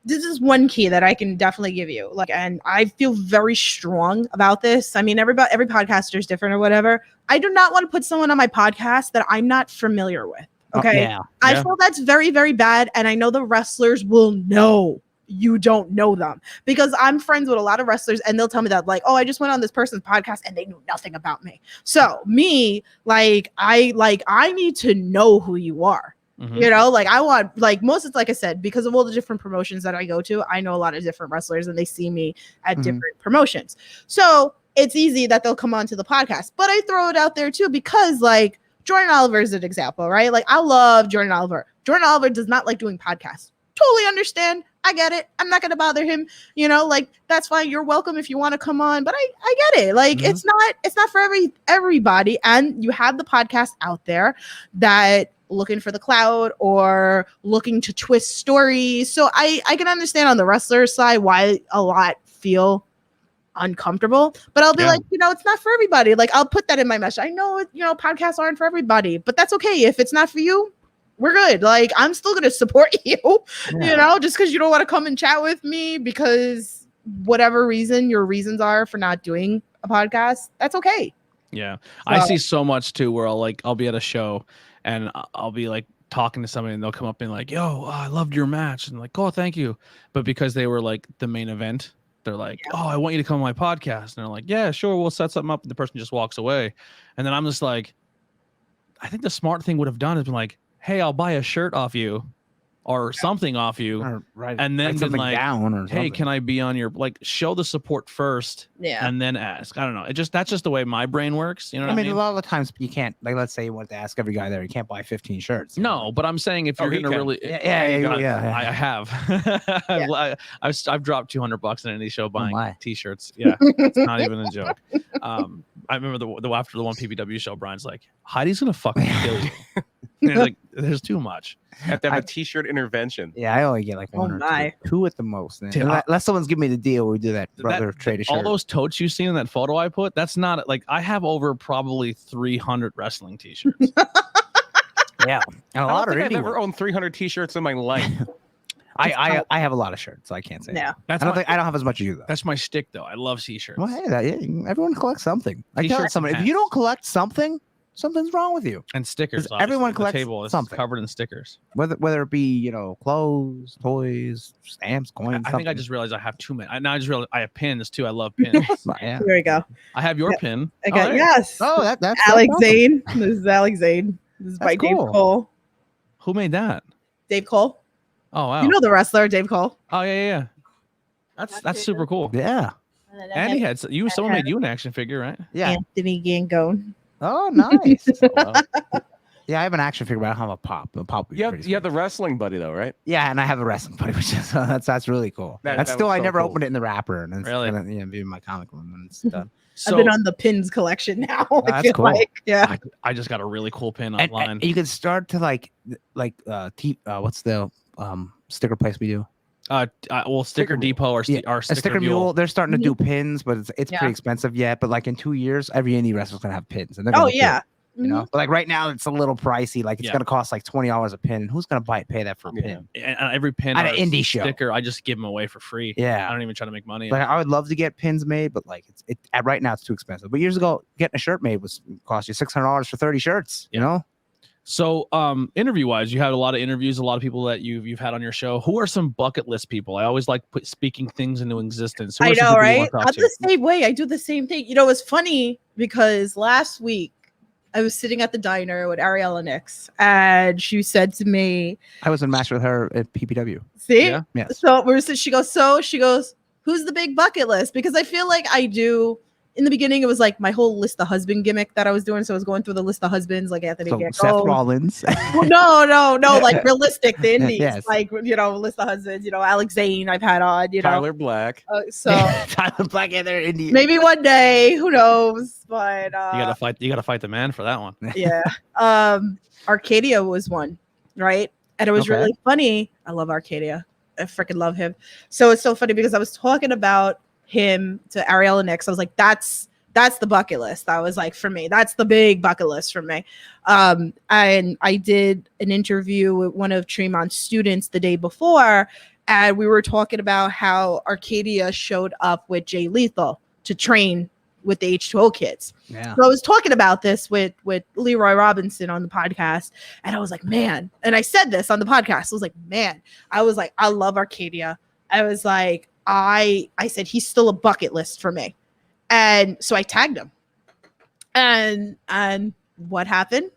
this is one key that I can definitely give you. Like, and I feel very strong about this. I mean, every podcaster is different or whatever. I do not want to put someone on my podcast that I'm not familiar with. Okay. I feel that's very, very bad. And I know the wrestlers will know you don't know them, because I'm friends with a lot of wrestlers and they'll tell me that, like, oh, I just went on this person's podcast and they knew nothing about me. So me, I need to know who you are. You know, like I want, like most, it's like I said, because of all the different promotions that I go to, I know a lot of different wrestlers and they see me at different promotions. So it's easy that they'll come onto the podcast, but I throw it out there too, because like Jordan Oliver is an example, right? Like I love Jordan Oliver. Jordan Oliver does not like doing podcasts. Totally understand. I get it. I'm not going to bother him. You know, like that's fine. You're welcome if you want to come on, but I get it. Like it's not for everybody. And you have the podcast out there that looking for the cloud or looking to twist stories. So I can understand on the wrestler side why a lot feel uncomfortable, but I'll be like, you know, it's not for everybody. Like I'll put that in my message. I know, you know, podcasts aren't for everybody, but that's okay. If it's not for you, we're good. Like I'm still going to support you, you know, just because you don't want to come and chat with me because whatever reason your reasons are for not doing a podcast, that's okay. Yeah. So, I see so much too, where I'll be at a show and I'll be like talking to somebody and they'll come up and like, yo, I loved your match. And like, oh, thank you. But because they were like the main event, they're like, oh, I want you to come on my podcast. And they're like, yeah, sure. We'll set something up. And the person just walks away. And then I'm just like, I think the smart thing would have done is been like, hey, I'll buy a shirt off you or something off you. And then been like, hey, can I be on your, like, show the support first and then ask. I don't know. That's just the way my brain works. You know what I mean? A lot of the times you can't, like, let's say you want to ask every guy there, you can't buy 15 shirts. No, but I'm saying if you're going to really, I have. I've dropped $200 in any show buying t-shirts. Yeah. It's not even a joke. I remember after the one PPW show, Brian's like, Heidi's going to fucking kill you. And like, there's too much. You have to have a t-shirt intervention. Yeah, I only get like one or two at the most. Unless someone's giving me the deal, we do that brother trade a shirt. All those totes you see in that photo I put, that's not like I have over probably 300 wrestling t-shirts. Yeah, and a lot of I've ever owned 300 t-shirts in my life. I have a lot of shirts, so I can't say. Yeah, I don't have as much as you though. That's my shtick though. I love t-shirts. Well, hey, everyone collects something. I tell somebody, if you don't collect something, something's wrong with you. And stickers. Everyone collects table is something covered in stickers. Whether it be, you know, clothes, toys, stamps, coins. I think I just realized I have too many. Now I just realized I have pins too. I love pins. There we go. I have your pin. Okay. Yes. Oh, that's Alex Zane. This is Alex Zane. This is by Dave Cole. Who made that? Dave Cole. Oh wow. You know the wrestler Dave Cole. Oh yeah. That's super cool. Yeah. And he had someone made you an action figure, right? Yeah. Anthony Gangone. Oh, nice. Yeah, I have an action figure, but I don't have a pop. A pop. You have the wrestling buddy though, right? Yeah, and I have a wrestling buddy, which is that's really cool. That's still I never opened it in the wrapper, and it's gonna be in my comic room when it's done. So, I've been on the pins collection now. That's cool. I just got a really cool pin online. And you can start to what's the sticker place we do? Sticker Depot or Sticker Mule. They're starting to do pins, but it's pretty expensive yet. But like in 2 years, every indie wrestler's gonna have pins, and they're gonna you know. But like right now, it's a little pricey. Like it's gonna cost like $20 a pin. And who's gonna pay that for a pin? And every pin at an indie show sticker, I just give them away for free. Yeah, I don't even try to make money. Like I would love to get pins made, but like right now it's too expensive. But years ago, getting a shirt made cost you $600 for 30 shirts. You know. So, interview wise, you had a lot of interviews, a lot of people that you've had on your show. Who are some bucket list people? I always like speaking things into existence. I know, right? I'm the same way. I do the same thing. You know, it's funny because last week I was sitting at the diner with Ariella Nix, and she said to me, I was in match with her at PPW. See? Yeah. Yes. So she goes, who's the big bucket list? Because I feel like I do. In the beginning, it was like my whole list of husband gimmick that I was doing. So I was going through the list of husbands, like Anthony Gangone. Seth Rollins. no, like realistic, the indies, yes. Like, you know, list of husbands, you know, Alex Zane I've had on, you know. Tyler Black. Tyler Black and their Indies. Maybe one day, who knows? But you gotta fight the man for that one. Yeah. Arcadia was one, right? And it was really funny. I love Arcadia. I freaking love him. So it's so funny because I was talking about him to Ariella Nix. I was like, that's the bucket list. That was like, for me, that's the big bucket list for me. And I did an interview with one of Tremont's students the day before, and we were talking about how Arcadia showed up with Jay Lethal to train with the H2O kids. Yeah. So I was talking about this with Leroy Robinson on the podcast, and I was like, man, and I said this on the podcast. I was like, man, I love Arcadia. I was like, I said he's still a bucket list for me. And so I tagged him. And what happened?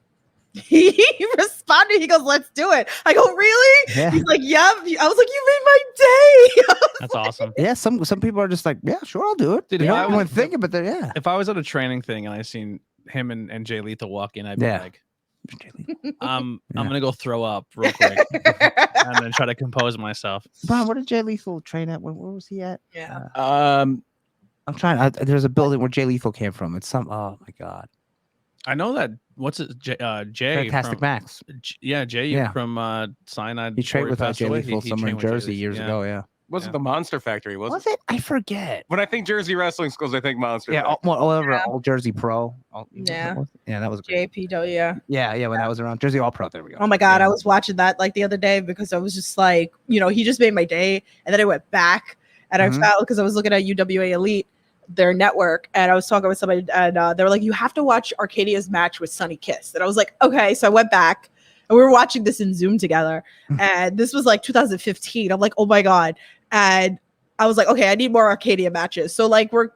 He responded. He goes, "Let's do it." I go, "Really?" Yeah. He's like, "Yeah." I was like, "You made my day." That's awesome. Yeah, some people are just like, yeah, sure, I'll do it. Dude, You if know, I I was- wasn't thinking, but they're, yeah. If I was at a training thing and I seen him and Jay Lethal walk in, I'd be Yeah. like, I'm gonna go throw up real quick and then try to compose myself. Brian, where did Jay Lethal train at? Where was he at? Yeah. I'm trying. There's a building where Jay Lethal came from. It's some. Oh my god. I know that. What's it? Jay Fantastic from, Max. Jay Yeah. from Cyanide. He trained with passed Jay away. Lethal He somewhere in trained with Jay Jersey Lethal. years ago. Yeah. Was it the Monster Factory? Was it? I forget. When I think Jersey wrestling schools, I think Monster. Yeah. Factory. All over All Jersey Pro. Yeah. Yeah, that was great. JPW. Yeah. Yeah. When that was around Jersey All Pro. There we go. Oh my god, Yeah. I was watching that like the other day because I was just like, he just made my day, and then I went back and I felt because I was looking at UWA Elite, their network, and I was talking with somebody, and they were like, "You have to watch Arcadia's match with Sunny Kiss," and I was like, "Okay." So I went back, and we were watching this in Zoom together, and this was like 2015. I'm like, "Oh my god!" And I was like, "Okay, I need more Arcadia matches." So like we're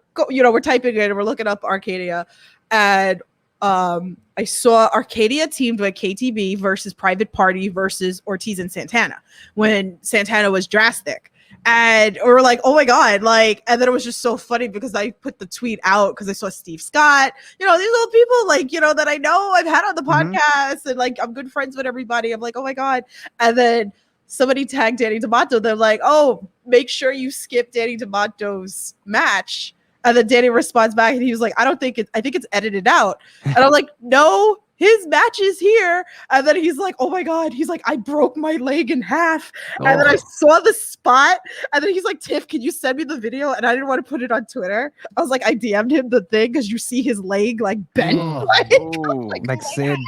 typing in and we're looking up Arcadia, and I saw Arcadia teamed with KTB versus Private Party versus Ortiz and Santana when Santana was drastic. And we're like, oh my god, like, and then it was just so funny because I put the tweet out because I saw Steve Scott, these little people like, that I know I've had on the podcast, and like I'm good friends with everybody. I'm like, oh my god. And then somebody tagged Danny D'Amato. They're like, oh, make sure you skip Danny D'Amato's match. And then Danny responds back and he was like, I think it's edited out. And I'm like, no, his match is here. And then he's like, oh my god, he's like, I broke my leg in half. And then I saw the spot, and then he's like, Tiff, can you send me the video? And I didn't want to put it on Twitter. I was like, I DM'd him the thing because you see his leg like bent. Like Sid.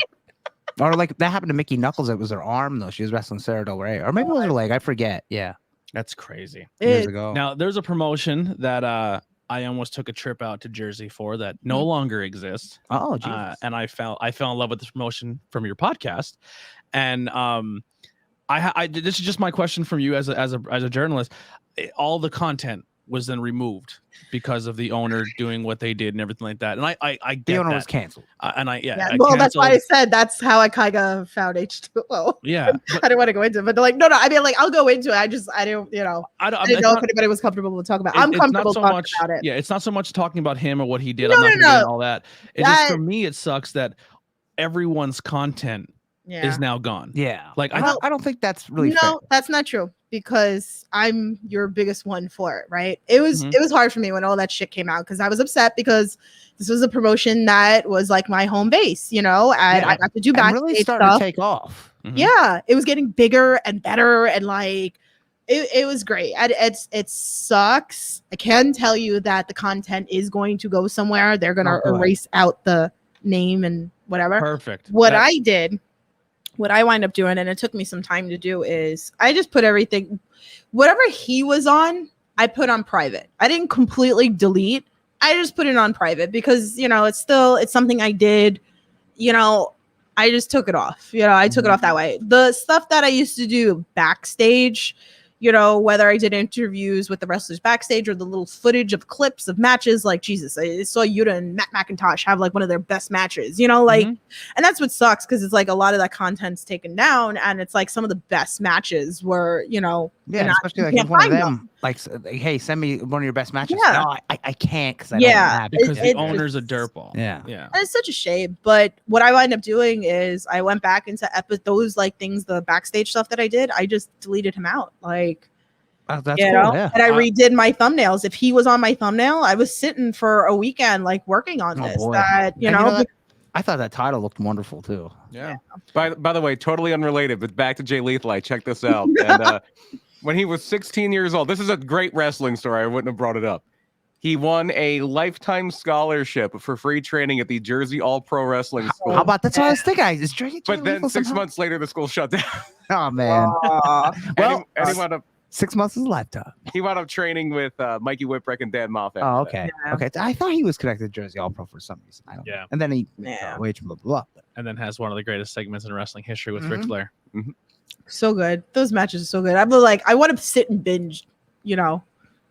Or like that happened to Mickey Knuckles. It was her arm though. She was wrestling Sarah Del Rey, or maybe it was her leg. I forget. Yeah, That's crazy. years ago. Now there's a promotion that I almost took a trip out to Jersey for that no longer exists. Oh, Jesus. And I fell in love with this promotion from your podcast, and this is just my question from you as a journalist. All the content was then removed because of the owner doing what they did and everything like that. And I get The owner that. was canceled. Well, that's why I said that's how I kind of found H2O. Yeah, I didn't want to go into it, but they're like, no. I mean, like, I'll go into it. I didn't know if anybody was comfortable with talking about. I'm comfortable talking about it. Yeah, it's not so much talking about him or what he did. No, I'm not no, gonna get no. into all that. It just, for me, it sucks that everyone's content is now gone. Yeah, like Well, I don't think that's really fair. That's not true because I'm your biggest one for it, right? It was hard for me when all that shit came out because I was upset because this was a promotion that was like my home base, and I got to do backstage really started stuff. to take off. Yeah, it was getting bigger and better, and like it was great. And it sucks. I can tell you that the content is going to go somewhere. They're gonna erase out the name and whatever. Perfect. What I wind up doing, and it took me some time to do, is I just put everything, whatever he was on, I put on private. I didn't completely delete. I just put it on private because, it's something I did, I just took it off. I took it off that way. The stuff that I used to do backstage, whether I did interviews with the wrestlers backstage or the little footage of clips of matches, like Jesus, I saw Yuta and Matt McIntosh have like one of their best matches, and that's what sucks because it's like a lot of that content's taken down, and it's like some of the best matches were, especially like if one of them like, hey, send me one of your best matches. Yeah. No, I can't because I don't have it. Because the owner's a dirtball. Yeah. And it's such a shame. But what I wound up doing is I went back into those like things, the backstage stuff that I did. I just deleted him out. Like, that's cool. Yeah. And I redid my thumbnails. If he was on my thumbnail, I was sitting for a weekend, like working on this. Boy. That, I thought that title looked wonderful too. Yeah. By the way, totally unrelated, but back to Jay Lethal. Check this out. And when he was 16 years old, this is a great wrestling story. I wouldn't have brought it up. He won a lifetime scholarship for free training at the Jersey All Pro Wrestling School. How about that's what I was thinking? Is but then 6 months later, the school shut down. Oh man. Well, and he wound up 6 months is a lifetime. He wound up training with Mikey Whipwreck and Dan Moff. Oh, okay. Yeah. Okay. I thought he was connected to Jersey All Pro for some reason. I don't know. And then he wage blah, blah, blah. And then has one of the greatest segments in wrestling history with Ric Flair. So good. Those matches are so good. I'm like, I want to sit and binge,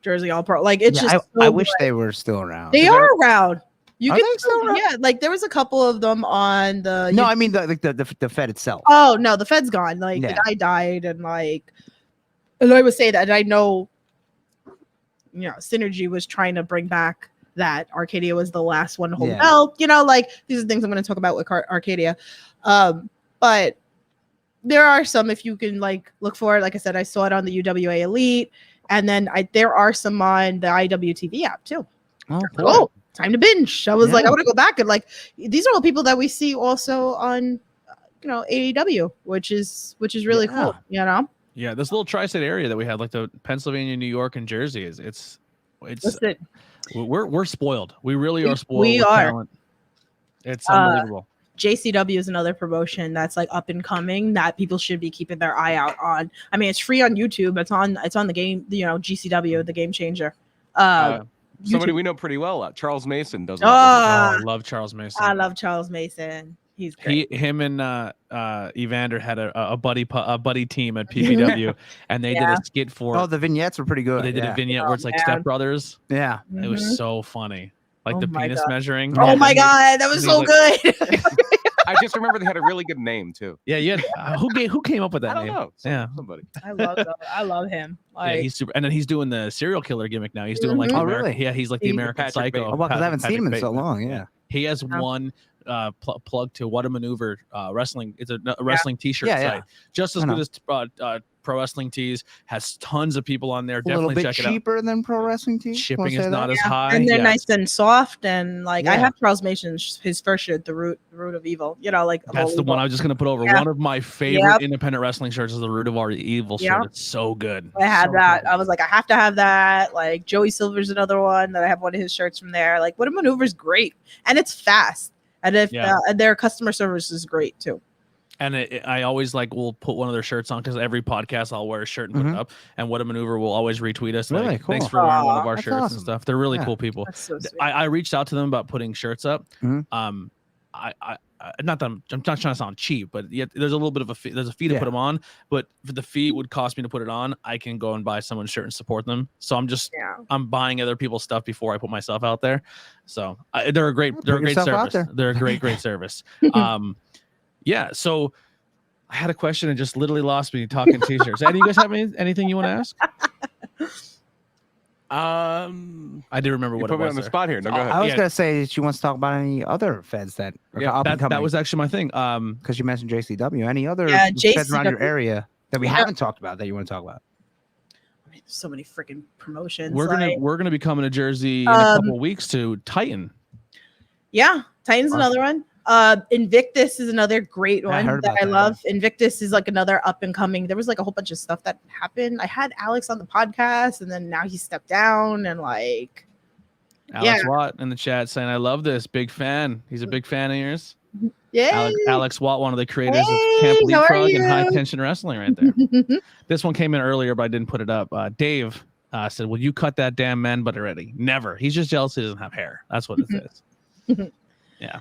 Jersey All Pro. Like, it's just. I wish they were still around. They are around. You Are can they still around? Yeah, like there was a couple of them on the. No, I mean the Fed itself. Oh no, the Fed's gone. Like the guy died, and I would say that, and I know, Synergy was trying to bring back that. Arcadia was the last one to hold belt. Like these are things I'm going to talk about with Arcadia, but there are some, if you can look for it. Like I said, I saw it on the UWA Elite, and then there are some on the IWTV app too. Oh, cool. Time to binge. I was like, I want to go back and these are all people that we see also on, AEW, which is really cool. Yeah, this little tri-state area that we had, like the Pennsylvania, New York, and Jersey, it's we're spoiled. We really are spoiled. We with are. Talent. It's unbelievable. JCW is another promotion that's up and coming that people should be keeping their eye out on. I mean, it's free on YouTube. It's on the game, GCW, the Game Changer. Somebody we know pretty well, Charles Mason does. I love Charles Mason. I love Charles Mason. He's great. Him and Evander had a buddy team at PPW, and they did a skit for. Oh, the vignettes were pretty good. They did a vignette where it's like Step Brothers. Yeah, it was so funny, like the penis measuring. Oh my god, that was so good. I just remember they had a really good name too. Yeah. Who came up with that name? I don't know. Somebody. I love him. He's super, and then he's doing the serial killer gimmick now. He's doing like really? Yeah, he's like the American Psycho. Oh, well, because I haven't seen him in so long. Yeah. He has one plug to What a Maneuver wrestling. It's a wrestling T-shirt site, just as good as Pro Wrestling Tees. Has tons of people on there. Definitely check it out. A little bit cheaper than Pro Wrestling Tees. Shipping is not as high, and they're nice and soft. And I have Charles Mason's his first shirt, the root of evil. That's the one I was just gonna put over. One of my favorite independent wrestling shirts is the Root of Our Evil shirt. It's so good. I had that. Good. I was like, I have to have that. Like Joey Silver's another one that I have one of his shirts from there. Like What a Maneuver is great, and it's fast. And and their customer service is great too. And I always will put one of their shirts on because every podcast I'll wear a shirt and put it up. And What a Maneuver will always retweet us. Really cool. Thanks for wearing one of our shirts and stuff. They're really cool people. That's so sweet. I reached out to them about putting shirts up. Not that I'm not trying to sound cheap, but yet there's a little bit of a fee. There's a fee to put them on, but for the fee would cost me to put it on. I can go and buy someone's shirt and support them. So I'm buying other people's stuff before I put myself out there. So they're a great service. They're a great service. So I had a question and just literally lost me talking t-shirts. Any of you guys have anything you want to ask? I do remember what it was. Put me on the spot here. No, go ahead. I was gonna say she wants to talk about any other feds that are that was actually my thing. Because you mentioned JCW. Any other feds around your area that we haven't talked about that you want to talk about? I mean, so many freaking promotions. We're gonna be coming to Jersey in a couple of weeks to Titan. Yeah, Titan's another one. Invictus is another great one that I love. Invictus is another up and coming. There was a whole bunch of stuff that happened. I had Alex on the podcast, and then now he stepped down. And Alex Watt in the chat saying, "I love this. Big fan. He's a big fan of yours." Yeah, Alex Watt, one of the creators of Camp Leapfrog and High Tension Wrestling, right there. This one came in earlier, but I didn't put it up. Dave said, "Will you cut that damn man butt already?" Never. He's just jealous he doesn't have hair. That's what it is.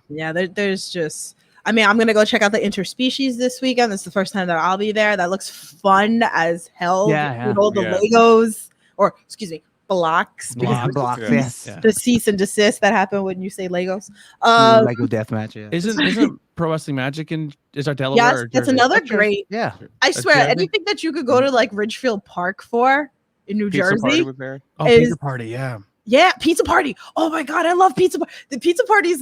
Yeah. There's just. I mean, I'm gonna go check out the Interspecies this weekend. This is the first time that I'll be there. That looks fun as hell. With all the Legos, or excuse me, blocks. Blocks. Yes. The cease and desist that happen when you say Legos. Lego deathmatch. Yeah. Isn't Pro Wrestling Magic is our Delaware? Yes, that's another great. Yeah. I swear, anything that you could go to Ridgefield Park for in New Jersey. Party was there. Pizza Party. Yeah. Yeah, Pizza Party. Oh my god, I love Pizza Party. The Pizza Party's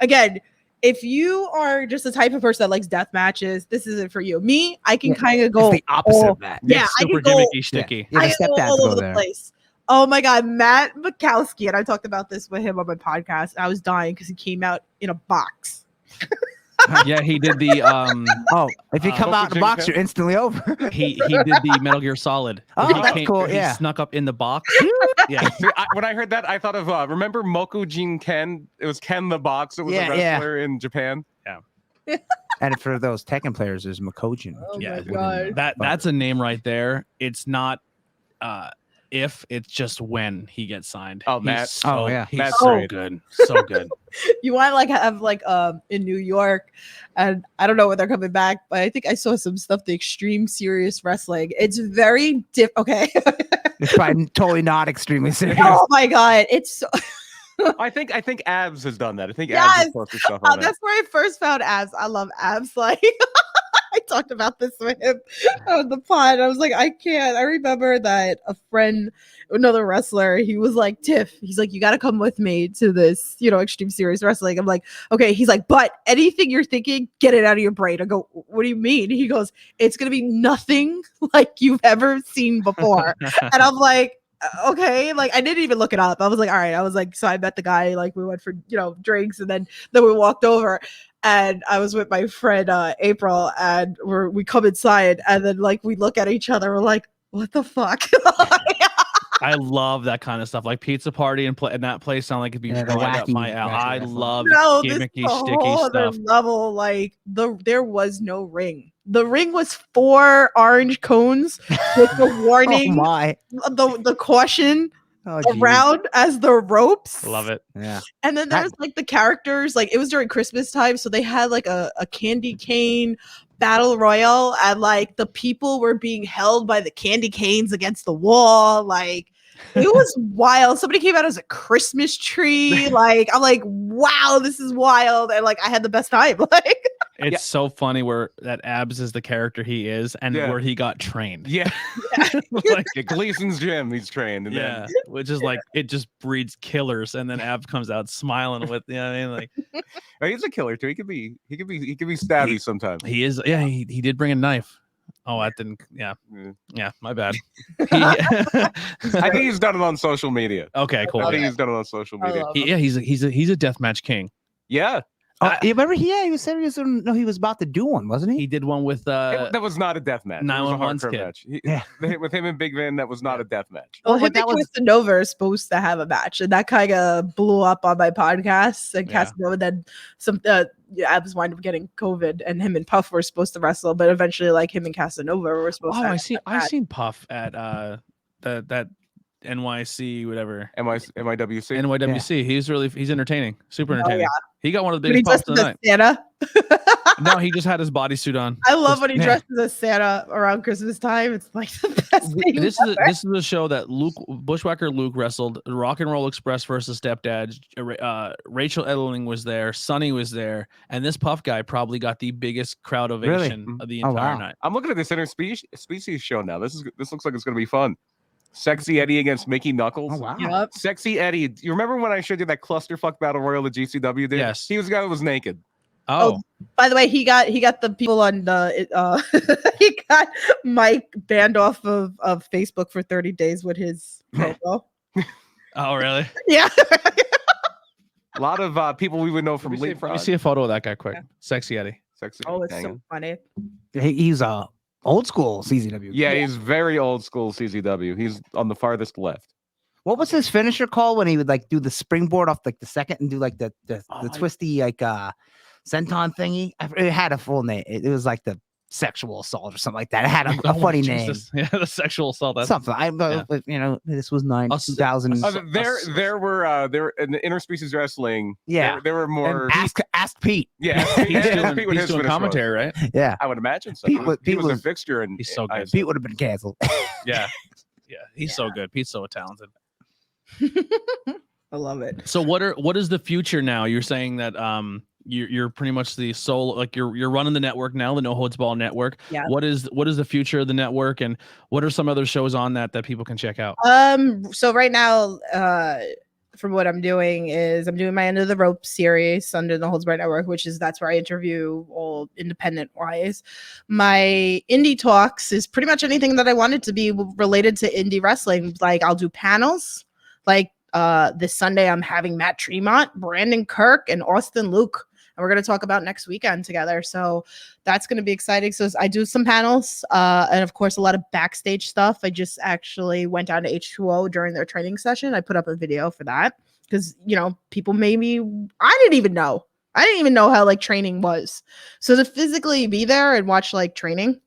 again, if you are just the type of person that likes death matches, this isn't for you. Me, I can kind of go the opposite of that. Yeah, I can go gimmicky, sticky. Yeah. I can go all over the place. Oh my god, Matt Mikowski, and I talked about this with him on my podcast. I was dying because he came out in a box. Yeah, he did the if you come out in the box, you're instantly over. he did the Metal Gear Solid. That's cool. He snuck up in the box. Yeah. When I heard that, I thought of remember Mokujin Ken? It was Ken the Box. It was a wrestler in Japan. Yeah. And for those Tekken players, there's Makojin. Oh my god. That's a name right there. It's not if, it's just when he gets signed. Oh, Matt. He's Matt's so great. good. So good. You want to like have like in New York, and I don't know when they're coming back, but I think I saw some stuff, the Extreme Serious Wrestling. It's very okay. It's probably totally not extremely serious. Oh my god, it's so I think Abs has done that. I think Yes! Abs has posted stuff on that's where I first found Abs. I love Abs. Like I talked about this with him on the pod. I was like, I can't. I remember that a friend, another wrestler, he was like, Tiff, he's like, you got to come with me to this, Extreme Serious Wrestling. I'm like, okay. He's like, but anything you're thinking, get it out of your brain. I go, what do you mean? He goes, it's going to be nothing like you've ever seen before. And I'm like, okay, like I didn't even look it up. I was like, all right. I was like, so I met the guy, like we went for drinks, and then we walked over, and I was with my friend April, and we come inside, and then like we look at each other, we're like, what the fuck? I love that kind of stuff, like Pizza Party and that place sound like it'd be right up my alley. I love gimmicky, sticky stuff. Level, like there was no ring. The ring was 4 orange cones with the warning, the caution around as the ropes. Love it. Yeah. And then there's like the characters, like it was during Christmas time, so they had like a candy cane battle royal, and like the people were being held by the candy canes against the wall. Like it was wild. Somebody came out as a Christmas tree. Like I'm like, wow, this is wild. And like I had the best time. Like it's so funny where that Abs is the character he is, and where he got trained. Yeah. Like at Gleason's gym, he's trained. And then which is like it just breeds killers, and then Abs comes out smiling with like he's a killer too. He could be stabby sometimes. He is. Yeah, he did bring a knife. Oh, I didn't. Yeah, my bad. I think he's done it on social media. Okay, cool. I think he's done it on social media. He's a deathmatch king. Yeah. You remember? Yeah, he was saying he was about to do one, wasn't he? He did one with that was not a death match. 911's kid. Match. With him and Big Van, that was not a death match. Well, him and Casanova are supposed to have a match, and that kind of blew up on my podcast. And Casanova, then some Abs wound up getting COVID, and him and Puff were supposed to wrestle, but eventually, like him and Casanova were supposed to. I seen Puff at that NYC whatever NYWC. He's entertaining, super entertaining. Yeah. He got one of the biggest pops of the night. Santa. No, he just had his bodysuit on. I love when he dresses as Santa around Christmas time. It's like the best thing. This is a show that Bushwhacker Luke wrestled. Rock and Roll Express versus Stepdad. Rachel Edeling was there. Sonny was there, and this Puff guy probably got the biggest crowd ovation of the entire night. I'm looking at this interspecies show now. This looks like it's going to be fun. Sexy Eddie against Mickey Knuckles. Oh, wow. Yep. Sexy Eddie. You remember when I showed you that clusterfuck battle royal that GCW did? Yes. He was the guy that was naked. Oh. By the way, he got the people on he got Mike banned off of Facebook for 30 days with his photo. Oh, really? Yeah. A lot of people we would know from Leapfrog. Let me see a photo of that guy quick. Sexy Eddie. Sexy. Oh, it's so funny. He's old school CZW. Yeah, he's very old school CZW. He's on the farthest left. What was his finisher called when he would like do the springboard off like the second and do like the twisty like senton thingy? It had a full name. It was like the sexual assault or something like that. It had a funny name. Yeah, the sexual assault. Something. This was 2000. There were in the interspecies wrestling. Yeah, there were more. Ask Pete. Yeah, he's doing commentary, right? Yeah, I would imagine so. Pete was a fixture, and he's so good. Pete would have been canceled. Yeah, he's so good. Pete's so talented. I love it. So what is the future now? You're saying that you're pretty much the sole, like you're running the network now, the No Holds Ball network. Yeah. What is the future of the network, and what are some other shows on that people can check out? So right now, from what I'm doing is I'm doing my End of the Rope series under the Holds Bar Network, that's where I interview all independent wise. My indie talks is pretty much anything that I wanted to be related to indie wrestling. Like I'll do panels. Like this Sunday, I'm having Matt Tremont, Brandon Kirk, and Austin Luke. And we're going to talk about next weekend together. So that's going to be exciting. So I do some panels and, of course, a lot of backstage stuff. I just actually went down to H2O during their training session. I put up a video for that because, people maybe I didn't even know how like training was. So to physically be there and watch like training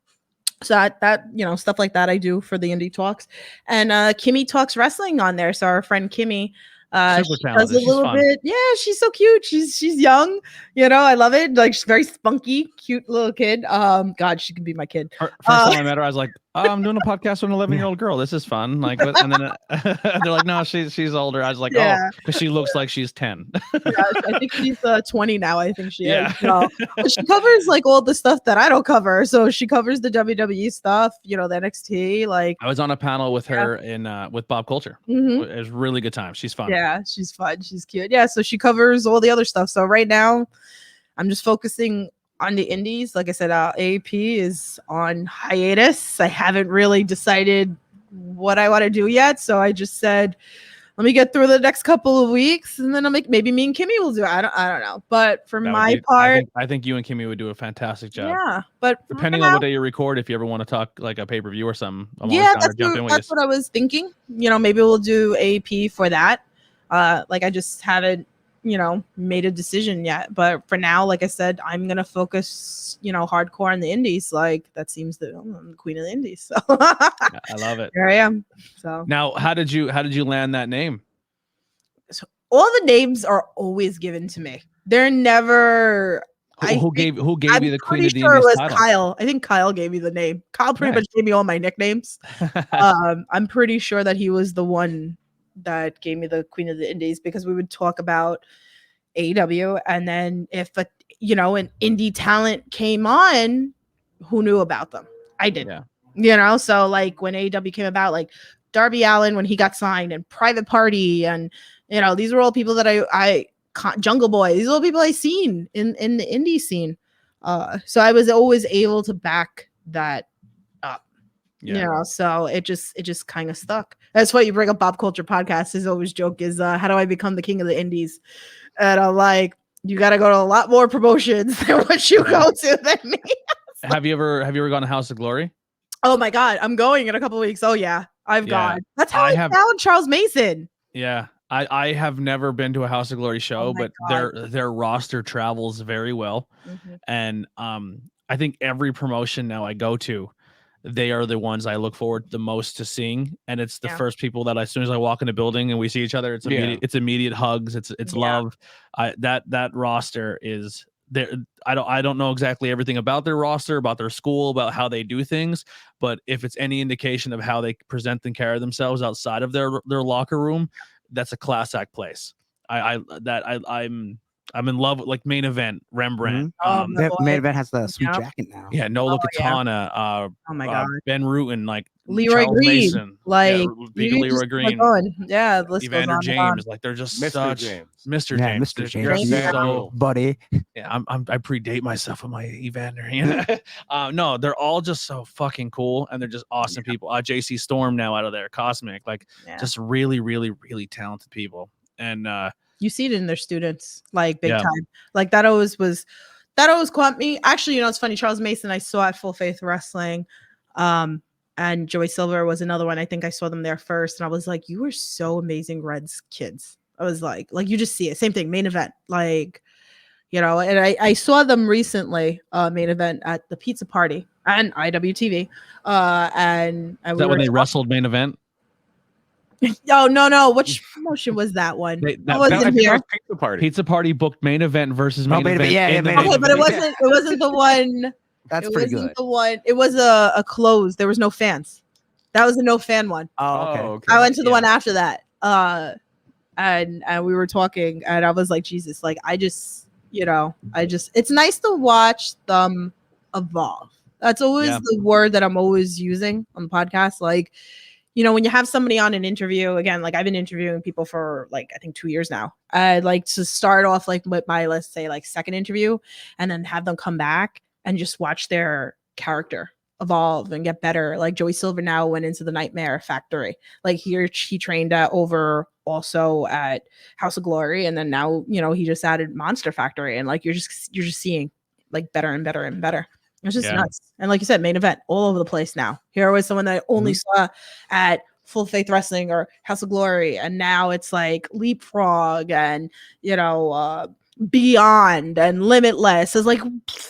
So that stuff like that I do for the indie talks, and Kimmy talks wrestling on there. So our friend Kimmy, super she talented. does a little bit. Yeah, she's so cute. She's young. I love it. Like, she's very spunky, cute little kid. God, she can be my kid. First time I met her, I was like, I'm doing a podcast with an 11-year-old girl. This is fun. Like, and then they're like, no, she's older. I was like, oh, because she looks like she's 10. I think she's 20 now. I think she Yeah. is. So, she covers like all the stuff that I don't cover. So she covers the WWE stuff, the NXT. Like, I was on a panel with her in with Bob Culture. Mm-hmm. It was a really good time. She's fun. Yeah, she's fun. She's cute. Yeah, so she covers all the other stuff. So right now, I'm just focusing on the indies. Like I said, AAP is on hiatus. I haven't really decided what I want to do yet. So I just said, let me get through the next couple of weeks, and then maybe me and Kimmy will do it. I don't know. But for my part, I think you and Kimmy would do a fantastic job. Yeah, but depending on what day you record, if you ever want to talk like a pay-per-view or something, that's what I was thinking. Maybe we'll do AP for that. Like, I just haven't made a decision yet, but for now, like I said, I'm gonna focus hardcore on the indies. Like, that seems I'm the queen of the indies, so I love it. Here I am. So now, how did you land that name? So all the names are always given to me. They're never who gave you the queen of the indies? It was title? Kyle. I think Kyle gave me the name. Kyle pretty much gave me all my nicknames. I'm pretty sure that he was the one that gave me the queen of the indies, because we would talk about AEW, and then if an indie talent came on, who knew about them? I didn't. So like when AEW came about, like Darby Allin when he got signed, and Private Party, and these were all people that I Jungle Boy, these are all people I seen in the indie scene. So I was always able to back that up. So it just kind of stuck. That's why you bring up Pop Culture Podcast. His always joke is, how do I become the king of the indies? And I'm like, you got to go to a lot more promotions than what you go to than me. Have you ever gone to House of Glory? Oh my God, I'm going in a couple of weeks. Oh yeah, I've gone. That's how I found Charles Mason. Yeah. I have never been to a House of Glory show, but their roster travels very well. Mm-hmm. And I think every promotion now I go to, they are the ones I look forward the most to seeing. And it's the first people that as soon as I walk in the building and we see each other, it's immediate hugs. It's love. That roster is there. I don't know exactly everything about their roster, about their school, about how they do things, but if it's any indication of how they present and carry themselves outside of their locker room, that's a class act place. I'm in love with, like, Main Event, Rembrandt. Main Event has the sweet jacket now. Yeah, Nola Katana. Oh my God. Ben Rutan, like Leroy Charles Green, Mason, like big Leroy Green. Yeah, the list Evander goes on James, like they're just Mr. such James. Mr. Yeah, James. Mr. They're James. just so buddy. Yeah, I predate myself with my Evander. No, they're all just so fucking cool, and they're just awesome people. JC Storm now out of there, Cosmic, like just really, really, really talented people. And you see it in their students, like big time. Like that always caught me. Actually, it's funny. Charles Mason, I saw at Full Faith Wrestling, and Joey Silver was another one. I think I saw them there first, and I was like, "You were so amazing, Reds kids." I was like you just see it. Same thing, Main Event, like And I saw them recently, Main Event at the Pizza Party and IWTV, and is that when they wrestled Main Event? Oh no! Which promotion was that one? That wasn't here. Pizza Party. Pizza Party booked Main Event versus Main Event. Okay, but it wasn't the one. That's pretty good. The one. It was a close. There was no fans. That was a no fan one. Oh, okay. I went to the one after that. And we were talking, and I was like, Jesus, like it's nice to watch them evolve. That's always the word that I'm always using on the podcast. Like, when you have somebody on an interview, again, like I've been interviewing people for like, I think 2 years now. I'd like to start off like with my, let's say, like second interview, and then have them come back and just watch their character evolve and get better. Like Joey Silver now went into the Nightmare Factory. Like he trained over also at House of Glory, and then now he just added Monster Factory, and like you're just seeing like better and better and better. It's just nuts. And like you said, Main Event all over the place now. Here was someone that I only saw at Full Faith Wrestling or House of Glory, and now it's like Leapfrog and Beyond and Limitless. It's like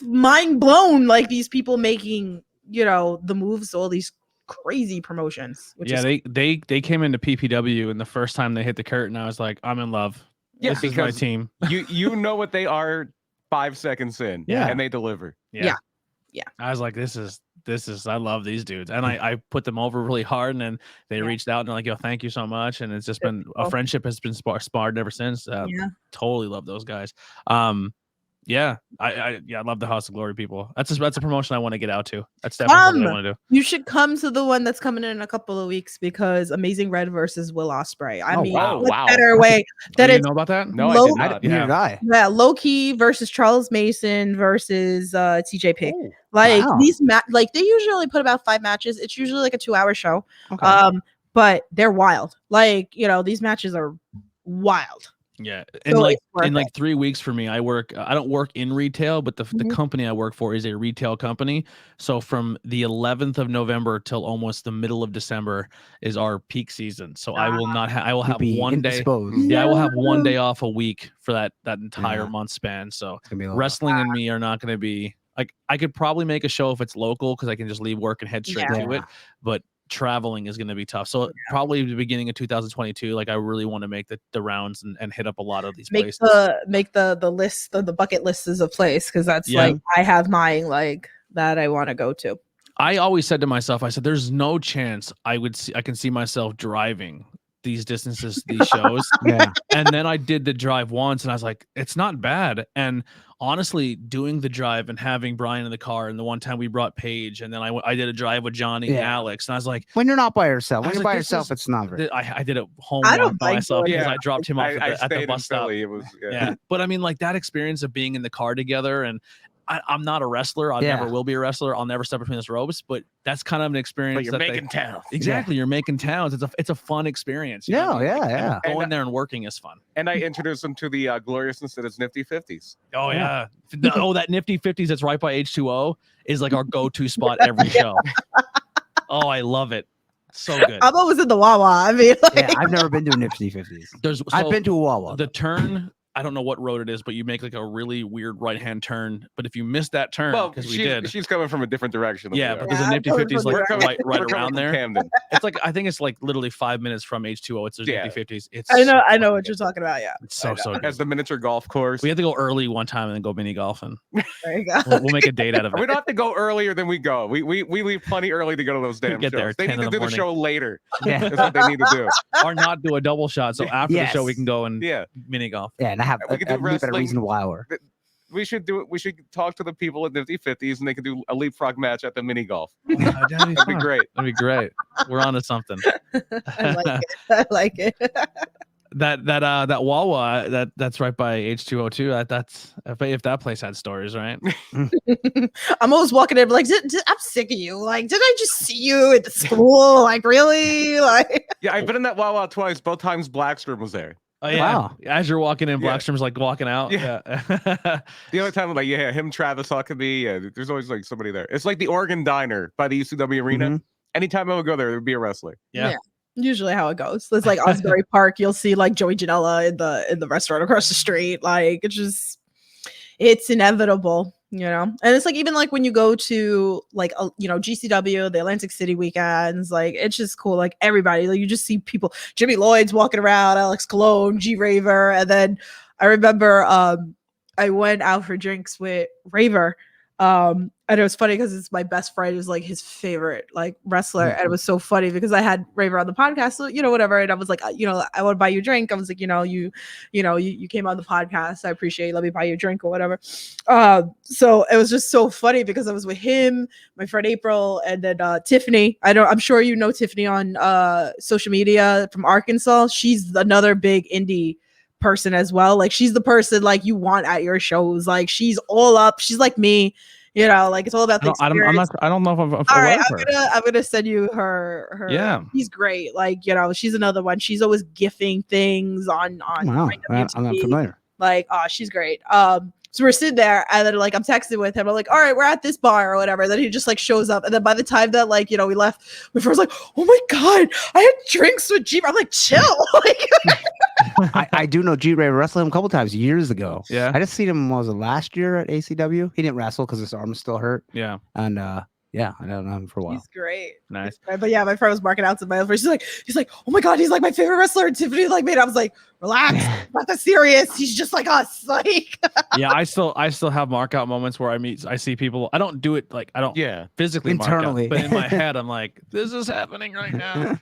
mind blown, like these people making the moves, all these crazy promotions. They came into PPW, and the first time they hit the curtain, I was like, I'm in love. Yeah, this is my team. you know what they are 5 seconds in, and they deliver. Yeah. I was like, this is I love these dudes, and I put them over really hard, and then they reached out and they're like, yo, thank you so much, and it's just been a friendship has been sparred ever since. Totally love those guys. I love the House of Glory people. That's a promotion I want to get out to. That's definitely what I want to do. You should come to the one that's coming in a couple of weeks, because Amazing Red versus Will Ospreay. What better way that you know about that? No, I did not. Yeah, Low Key versus Charles Mason versus TJ Pig. These they usually only put about 5 matches. It's usually like a 2-hour show. Okay. But they're wild. These matches are wild. Yeah, and so in 3 weeks for me, I don't work in retail, but the company I work for is a retail company. So from the 11th of November till almost the middle of December is our peak season. So I will not I will have one day. I will have one day off a week for that entire month span. So wrestling and me are not going to be like, I could probably make a show if it's local, because I can just leave work and head straight to it. But traveling is going to be tough. So probably the beginning of 2022, I really want to make the rounds and hit up a lot of these places. Make the list, the bucket lists of place, because that's I have mine that I want to go to. I always said to myself, I said, there's no chance I can see myself driving these distances, these shows. And then I did the drive once, and I was like, it's not bad. And honestly, doing the drive and having Brian in the car, and the one time we brought Paige, and then I did a drive with Johnny and Alex, and I was like, when you're not by yourself, it's not very. I did it home by myself, because I dropped him off at the bus stop. It was, But I mean, that experience of being in the car together, and I'm not a wrestler. I never will be a wrestler. I'll never step between those ropes. But that's kind of an experience. But you're making towns. Exactly. You're making towns. It's a fun experience. Yeah. Going there and working is fun. And I introduced them to the gloriousness that is Nifty 50s. Oh, yeah. That Nifty 50s that's right by H2O is our go-to spot every show. Oh, I love it. So good. I'm always in the Wawa. I mean, I've never been to a Nifty 50s. I've been to a Wawa. The turn, I don't know what road it is, but you make a really weird right-hand turn. But if you miss that turn, because she's coming from a different direction. But there's a Nifty 50s right around there. Camden. It's I think it's literally 5 minutes from H2O. It's Nifty 50s. It's I know what you're talking about. Yeah, it's so good. As the miniature golf course. We had to go early one time and then go mini golfing. There you go. We'll make a date out of it. We don't have to go earlier than we go. We leave plenty early to go to those damn shows. There, they need to do the show later. Yeah, that's what they need to do. Or not do a double shot. So after the show, we can go and mini golf. Yeah, and have a reasonable hour. We should do it. We should talk to the people at Nifty 50s, and they can do a leapfrog match at the mini golf. That'd be great. That'd be great. We're on to something. I like it. That Wawa that's right by H2O2. That's if that place had stories, right? I'm always walking in I'm sick of you. Did I just see you at the school? Really? Yeah, I've been in that Wawa twice. Both times Blackstrom was there. Oh yeah. Wow. As you're walking in, Blackstrom's walking out. Yeah. The other time, him, Travis Huckabee. There's always somebody there. It's like the Oregon Diner by the UCW Arena. Mm-hmm. Anytime I would go there would be a wrestler. Yeah. Usually how it goes. It's like Osbury Park. You'll see Joey Janela in the restaurant across the street. It's inevitable. And it's even when you go to GCW, the Atlantic City weekends, it's just cool. Everybody, you just see people, Jimmy Lloyd's walking around, Alex Colon, G Raver. And then I remember I went out for drinks with Raver. And it was funny because it's my best friend is his favorite wrestler. Mm-hmm. And it was so funny because I had Raver on the podcast, so whatever. And I was like, I want to buy you a drink. I was like, you came on the podcast. I appreciate it. Let me buy you a drink or whatever. So it was just so funny because I was with him, my friend April, and then Tiffany. I'm sure you know Tiffany on social media from Arkansas. She's another big indie person as well. She's the person you want at your shows. She's all up. She's like me. It's all about the experience. I don't know if I'm all right. I'm gonna send you her. Yeah, she's great. She's another one. She's always gifting things on. Wow, I'm not familiar. She's great. So we're sitting there, and then I'm texting with him. I'm like, all right, we're at this bar or whatever. And then he just shows up, and then by the time that we left, my friend was like, oh my god, I had drinks with G. I'm like, chill. I do know G Ray wrestled him a couple times years ago. Yeah, I just seen him last year at ACW. He didn't wrestle because his arm was still hurt. Yeah, and Yeah, I don't know him for a while. He's great. Nice. But yeah, my friend was marking out to my other friend. He's like, oh my god, he's like my favorite wrestler. And Tiffany like made. I was like, relax, not that serious. He's just like us. Like, yeah, I still have mark out moments where I see people. I don't do it like I don't physically internally, mark out, but in my head I'm like, this is happening right now.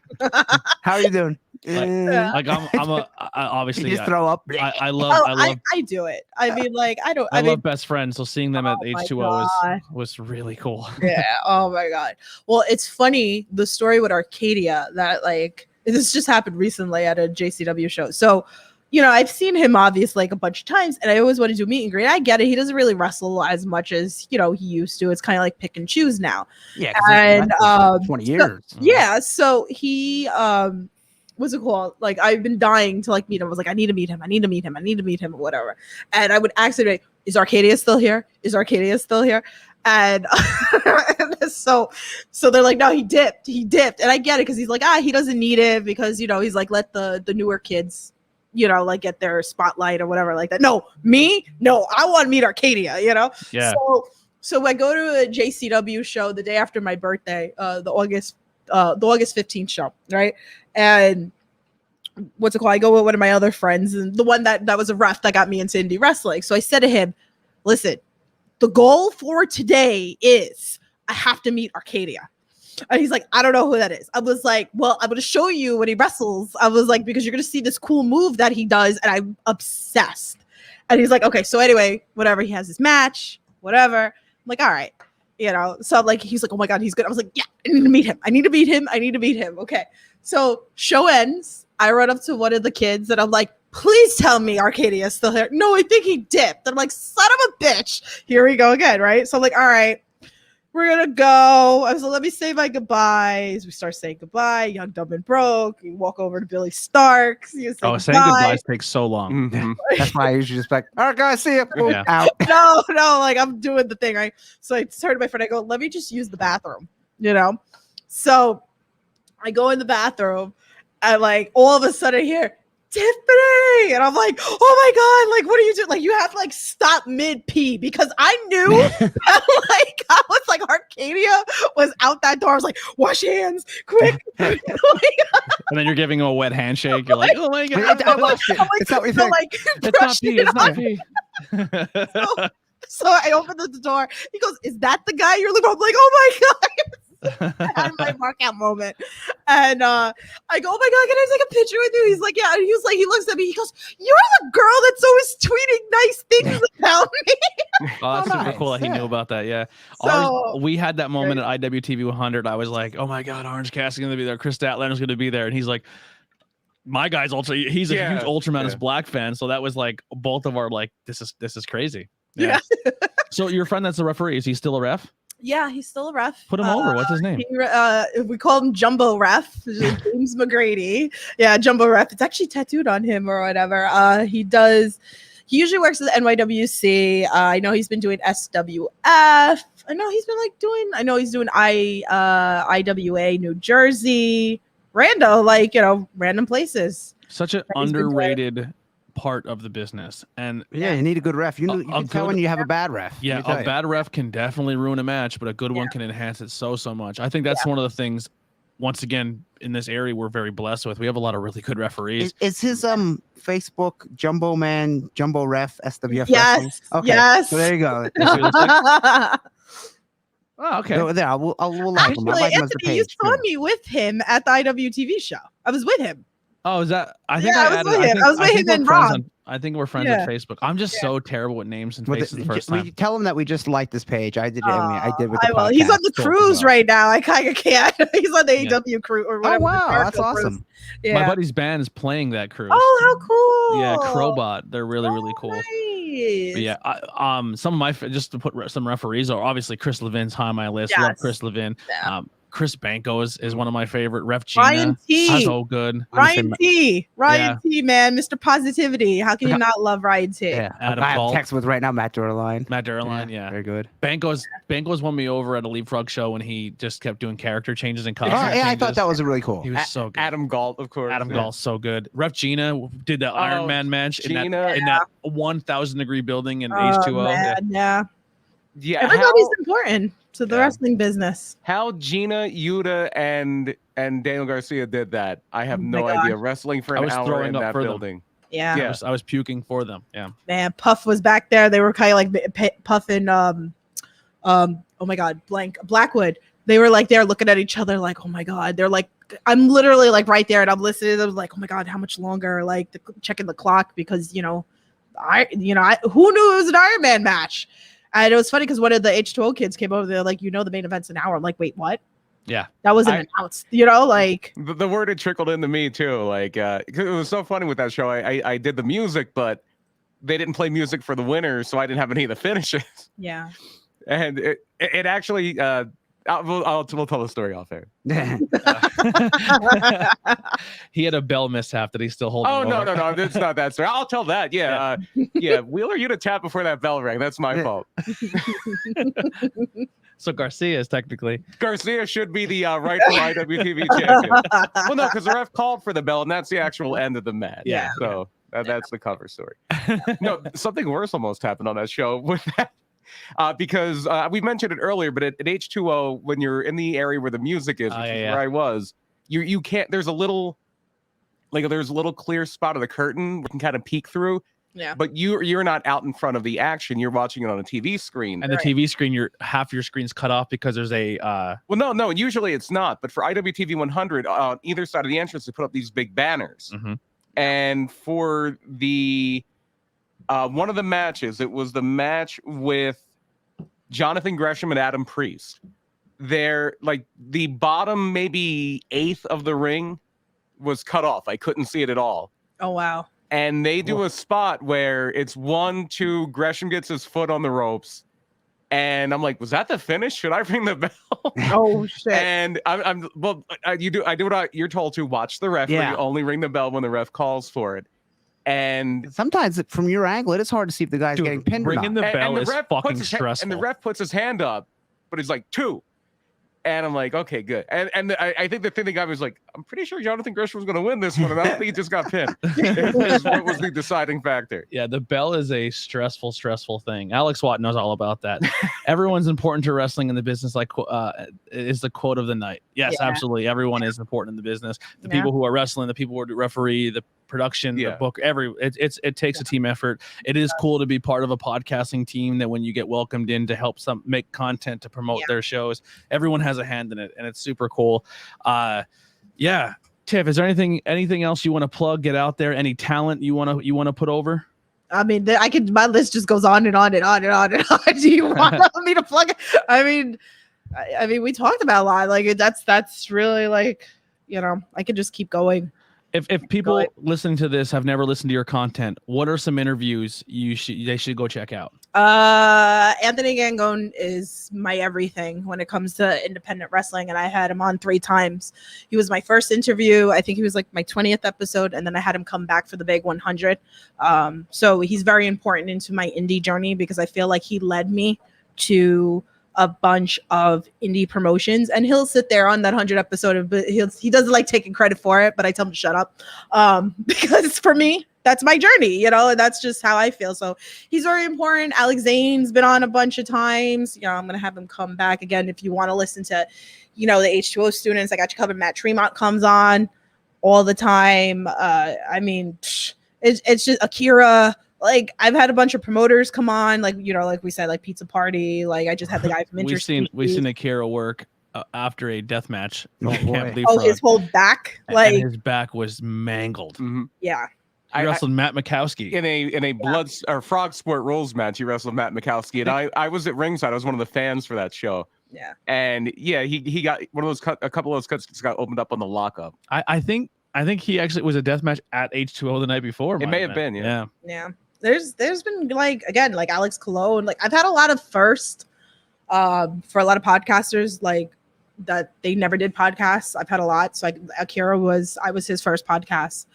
How are you doing? Like I obviously you just throw up. I love I do it. I mean, like I don't. I mean, love best friends, so seeing them at H2O was really cool. Yeah. Oh my god. Well, it's funny the story with Arcadia that like this just happened recently at a JCW show. So, you know, I've seen him obviously like a bunch of times, and I always want to do meet and greet. I get it. He doesn't really wrestle as much as he used to. It's kind of like pick and choose now. Yeah. And 20 years. So, yeah. So he what's it called? Like I've been dying to like meet him. I was like, I need to meet him. I need to meet him. I need to meet him or whatever. And I would accidentally, is Arcadia still here? Is Arcadia still here? And, and so they're like, no, he dipped. And I get it. Cause he's like, he doesn't need it because, he's like, let the newer kids, like get their spotlight or whatever like that. No, I want to meet Arcadia, Yeah. So I go to a JCW show the day after my birthday, the August 15th show, right? And what's it called? I go with one of my other friends, and the one that was a ref that got me into indie wrestling. So I said to him, listen, the goal for today is I have to meet Arcadia. And he's like, I don't know who that is. I was like, well, I'm going to show you when he wrestles. I was like, because you're going to see this cool move that he does. And I'm obsessed. And he's like, okay, so anyway, whatever. He has his match, whatever. I'm like, all right. So I'm like, he's like, oh my God, he's good. I was like, yeah, I need to meet him. Okay. So show ends. I run up to one of the kids and I'm like, please tell me Arcadia's still here. No, I think he dipped. And I'm like, son of a bitch. Here we go again, right? So I'm like, all right, we're going to go. I was like, let me say my goodbyes. We start saying goodbye. Young, dumb, and broke. We walk over to Billy Starks. Saying goodbyes takes so long. Mm-hmm. That's why I usually just like, all right, guys, see you. Yeah. Out. No, like I'm doing the thing, right? So I turn to my friend. I go, let me just use the bathroom, So I go in the bathroom and like all of a sudden I hear Tiffany, and I'm like, oh my God, like what are you doing? Like you have to like stop mid pee because I knew that, like I was like Arcadia was out that door. I was like, wash your hands quick. And then you're giving him a wet handshake. You're like, oh my God, I watched it. It's not pee. It's not pee. So I opened the door. He goes, is that the guy you're looking for? I'm like, oh my God. I had my markout moment. And I go, oh my God, can I take a picture with you? He's like, yeah. And he was like, he looks at me. He goes, you're the girl that's always tweeting nice things about me. Oh, that's super cool that he knew about that. Yeah. So, we had that moment at IWTV 100. I was like, oh my God, Orange Cassidy's going to be there. Chris Statlander's going to be there. And he's like, my guy's he's a huge Ultramanus Black fan. So that was like both of our like, this is crazy. Yeah. So your friend that's a referee, is he still a ref? Yeah, he's still a ref. Put him over. What's his name? We call him Jumbo Ref. James McGrady. Yeah, Jumbo Ref. It's actually tattooed on him or whatever. He usually works at the NYWC. I know he's been doing SWF. I know he's doing IWA New Jersey. Random places. Such an underrated part of the business. And you need a good ref. You can tell when you have a bad ref. Yeah, a bad ref can definitely ruin a match, but a good one can enhance it so much. I think that's one of the things, once again, in this area we're very blessed with. We have a lot of really good referees. Is his Facebook Jumbo Ref SWF? Yes. Okay. Yes. So there you go. Oh, okay. So there, we'll like him. Actually, like him as the Anthony, you page, saw me with him at the IWTV show. I was with him. Oh, is that? I was with him and Rob. I think we're friends with Facebook. I'm just so terrible with names and faces the first time. We tell him that we just like this page. I did with the podcast. He's on the cruise right now. I kind of can't. He's on the AW cruise or whatever. Oh, wow. That's awesome. Yeah. My buddy's band is playing that cruise. Oh, how cool. Yeah, Crowbot. They're really, really cool. Nice. But yeah, some of my, just to put some referees, are obviously Chris Levin's high on my list. Love Chris Levin. Yeah. Chris Banco is one of my favorite. Ref Gina, Ryan T. So good. Ryan T, man, Mr. Positivity. How can you not love Ryan T? Yeah, Adam I have text with right now, Matt Durline. Yeah, very good. Banco's won me over at a Leapfrog show when he just kept doing character changes and costume changes. I thought that was really cool. He was so good. Adam Galt, of course. Adam Galt's so good. Ref Gina did the Iron Man match in that 1,000 degree building in H2O. Yeah. Yeah, everybody's important to the wrestling business. How Gina, Yuta, and Daniel Garcia did that, I have no idea. Wrestling for an hour in that building. Yeah. I was puking for them. Yeah. Man, Puff was back there. They were kind of like Puff and oh my God, Blackwood. They were like there looking at each other like, oh my God. They're like, I'm literally like right there and I'm listening. I was like, oh my God, how much longer? Like checking the clock because who knew it was an Iron Man match? And it was funny because one of the H2O kids came over there like, the main event's an hour. I'm like, wait, what? Yeah, that wasn't announced. Like the word had trickled into me too. Like it was so funny with that show. I did the music, but they didn't play music for the winners, so I didn't have any of the finishes. Yeah, and it actually we'll tell the story off air. He had a bell mishap that he's still holding. Oh no, it's not that story. I'll tell that. Yeah. Wheeler, you to tap before that bell rang. That's my fault. So Garcia should be the rightful IWTV champion. Well, no, because the ref called for the bell, and that's the actual end of the match. Yeah. So that's the cover story. No, something worse almost happened on that show with that. Because we mentioned it earlier, but at H2O, when you're in the area where the music is, which is where I was, you can't. There's a little clear spot of the curtain we can kind of peek through. Yeah. But you're not out in front of the action. You're watching it on a TV screen. And the TV screen, half your screen's cut off because there's a. Well, no. Usually it's not. But for IWTV 100, on either side of the entrance, they put up these big banners. Mm-hmm. And for the one of the matches, it was the match with Jonathan Gresham and Adam Priest. They're like the bottom maybe eighth of the ring was cut off. I couldn't see it at all. Oh wow. And they do a spot where it's 1, 2, Gresham gets his foot on the ropes. And I'm like, was that the finish? Should I ring the bell? Oh shit. And I do what you're told to. Watch the ref. Yeah. You only ring the bell when the ref calls for it. And sometimes from your angle, it is hard to see if the guy's getting pinned or not. Ringing the bell is fucking stressful. And the ref puts his hand up, but he's like 2. And I'm like, okay, good. And I think the thing the guy was like, I'm pretty sure Jonathan Gresham was going to win this one, and I don't think he just got pinned. What was the deciding factor? Yeah, the bell is a stressful thing. Alex Watt knows all about that. Everyone's important to wrestling in the business, like is the quote of the night. Yes, absolutely. Everyone is important in the business. The people who are wrestling, the people who are referee, the production, the book, it takes a team effort. It is cool to be part of a podcasting team that when you get welcomed in to help make content to promote their shows, everyone has a hand in it, and it's super cool. Tiff, is there anything else you want to plug, get out there? Any talent you want to put over? I mean, my list just goes on and on and on and on and on. Do you want me to plug it? I mean, we talked about a lot. Like that's really like, I could just keep going. If people listening to this have never listened to your content, what are some interviews they should go check out? Anthony Gangone is my everything when it comes to independent wrestling, and I had him on 3 times. He was my first interview. I think he was like my 20th episode, and then I had him come back for the big 100. So he's very important into my indie journey because I feel like he led me to a bunch of indie promotions, and he'll sit there on that 100 episode, but he doesn't like taking credit for it, but I tell him to shut up, because for me, that's my journey, and that's just how I feel. So he's very important. Alex Zane's been on a bunch of times. I'm going to have him come back again. If you want to listen to, the H2O students, I got you covered. Matt Tremont comes on all the time. It's just Akira. Like I've had a bunch of promoters come on, like we said, like Pizza Party. Like I just had the guy from Interspecies. We've seen Akira work after a death match. His whole back, and his back was mangled. Mm-hmm. Yeah. He wrestled Matt Mikowski in a blood or frog sport rules match. He wrestled Matt Mikowski, and I was at ringside. I was one of the fans for that show. Yeah. And he got one of those a couple of those cuts just got opened up on the lockup. I think he actually was a death match at H2O the night before. It may have been, yeah. There's been like Alex Cologne. Like I've had a lot of first for a lot of podcasters like that they never did podcasts. I've had a lot. So Akira I was his first podcast.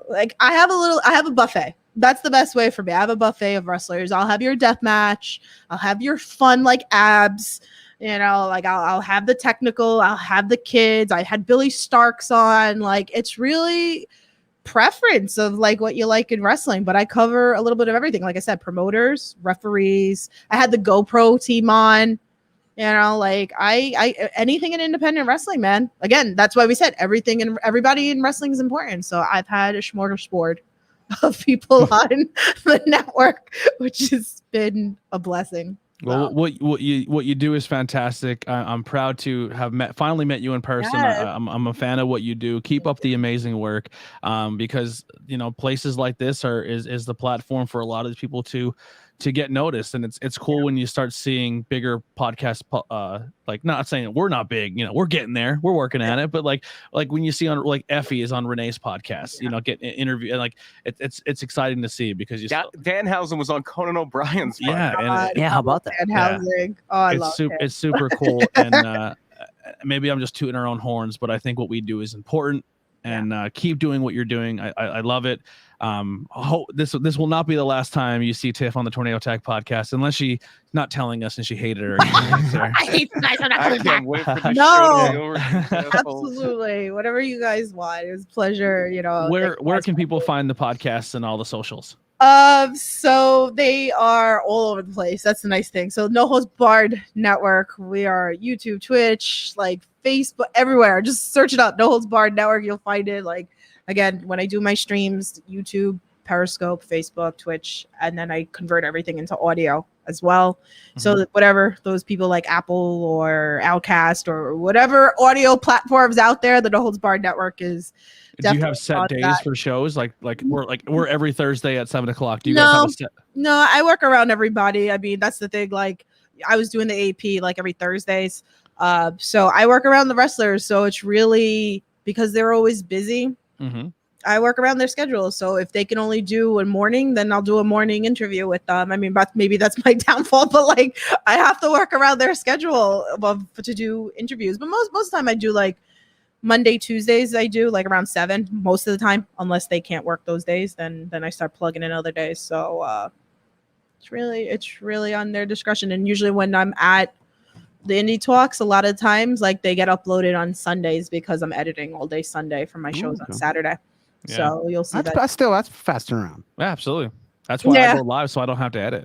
Like I have a buffet. That's the best way for me. I have a buffet of wrestlers. I'll have your death match. I'll have your fun like abs. Like I'll have the technical. I'll have the kids. I had Billy Starks on. Like it's really preference of like what you like in wrestling, but I cover a little bit of everything. Like I said, promoters, referees. I had the GoPro team on. You know, like I anything in independent wrestling, man. Again, that's why we said everything and everybody in wrestling is important. So I've had a smorgasbord of people on the network, which has been a blessing. Well, what you do is fantastic. I'm proud to have finally met you in person. Yes. I'm a fan of what you do. Keep up the amazing work, because places like this is the platform for a lot of people to get noticed, and it's cool when you start seeing bigger podcasts. Like, not saying we're not big, we're getting there, we're working at it, but like when you see on like Effie is on Renee's podcast, get an interview, and like it's exciting to see because Danhausen was on Conan O'Brien's podcast. How about that? Danhausen. Oh, I love it. It's super cool, and maybe I'm just tooting our own horns, but I think what we do is important. And keep doing what you're doing. I love it. This will not be the last time you see Tiff on the Tornado Attack podcast, unless she's not telling us and she hated her. I hate you guys. I'm not coming back. No, absolutely. Whatever you guys want. It was a pleasure. Where can people find the podcasts and all the socials? So they are all over the place. That's the nice thing. So No Holds Barred Network. We are YouTube, Twitch, like Facebook, everywhere. Just search it up. No Holds Barred Network. You'll find it. Like, again, when I do my streams, YouTube, Periscope, Facebook, Twitch, and then I convert everything into audio as well. Mm-hmm. So whatever those people like Apple or Outcast or whatever audio platforms out there, the No Holds Barred Network is. Do you have set days for shows? Like we're every Thursday at 7:00. Do you guys have a set? No, I work around everybody. I mean, that's the thing. Like, I was doing the AP like every Thursdays. So I work around the wrestlers. So it's really because they're always busy. Mm-hmm. I work around their schedule. So if they can only do a morning, then I'll do a morning interview with them. I mean, but maybe that's my downfall, but like I have to work around their schedule to do interviews. But most of the time I do like Monday, Tuesdays, I do like around 7 most of the time, unless they can't work those days, then I start plugging in other days. So it's really on their discretion. And usually when I'm at the indie talks, a lot of times like they get uploaded on Sundays because I'm editing all day Sunday for my shows on Saturday. Yeah. So you'll see that's fast turnaround. Yeah, absolutely. That's why I go live, so I don't have to edit.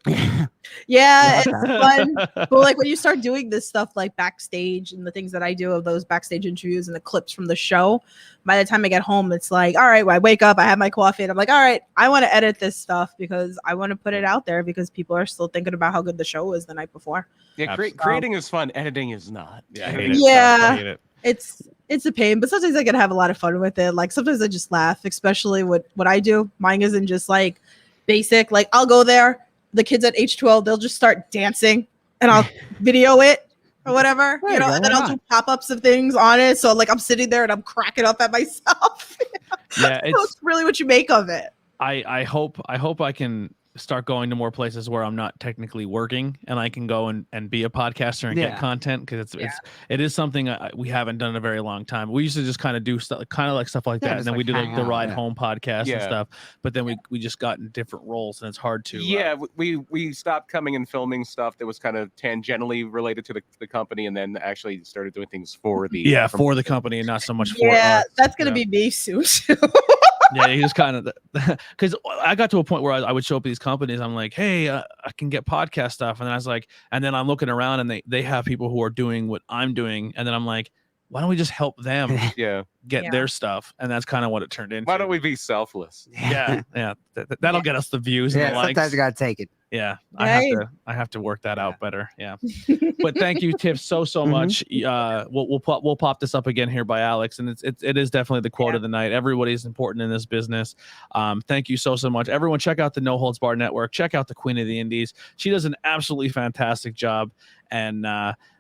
Yeah, it's fun. But like when you start doing this stuff like backstage and the things that I do of those backstage interviews and the clips from the show, by the time I get home, it's like, all right, well, I wake up, I have my coffee, and I'm like, all right, I want to edit this stuff because I want to put it out there because people are still thinking about how good the show was the night before. Yeah, creating is fun. Editing is not. Yeah, I hate it. Yeah, I hate it. It's a pain, but sometimes I can have a lot of fun with it. Like sometimes I just laugh, especially with what I do. Mine isn't just like basic. Like I'll go there, the kids at H12, they'll just start dancing and I'll video it or whatever, and then I'll do pop-ups of things on it. So like I'm sitting there and I'm cracking up at myself. Yeah, it's really what you make of it. I hope I can start going to more places where I'm not technically working and I can go and be a podcaster and get content, because it is something we haven't done in a very long time. We used to just kind of do stuff like that, and then we do like the ride home podcast and stuff, but then we just got in different roles and it's hard to we stopped coming and filming stuff that was kind of tangentially related to the company, and then actually started doing things for the for the company and not so much for us. That's gonna be me soon too. Yeah, he just kind of, because I got to a point where I would show up at these companies. I'm like, hey, I can get podcast stuff. And then I was like, and then I'm looking around and they have people who are doing what I'm doing. And then I'm like, why don't we just help them get their stuff? And that's kind of what it turned into. Why don't we be selfless? Yeah. That'll get us the views and the likes. Sometimes you got to take it. Yeah, I have to work that out better. Yeah, but thank you, Tiff, so much. We'll pop this up again here by Alex, and it is definitely the quote of the night. Everybody's important in this business. Thank you so much, everyone. Check out the No Holds Barred Network. Check out the Queen of the Indies. She does an absolutely fantastic job, and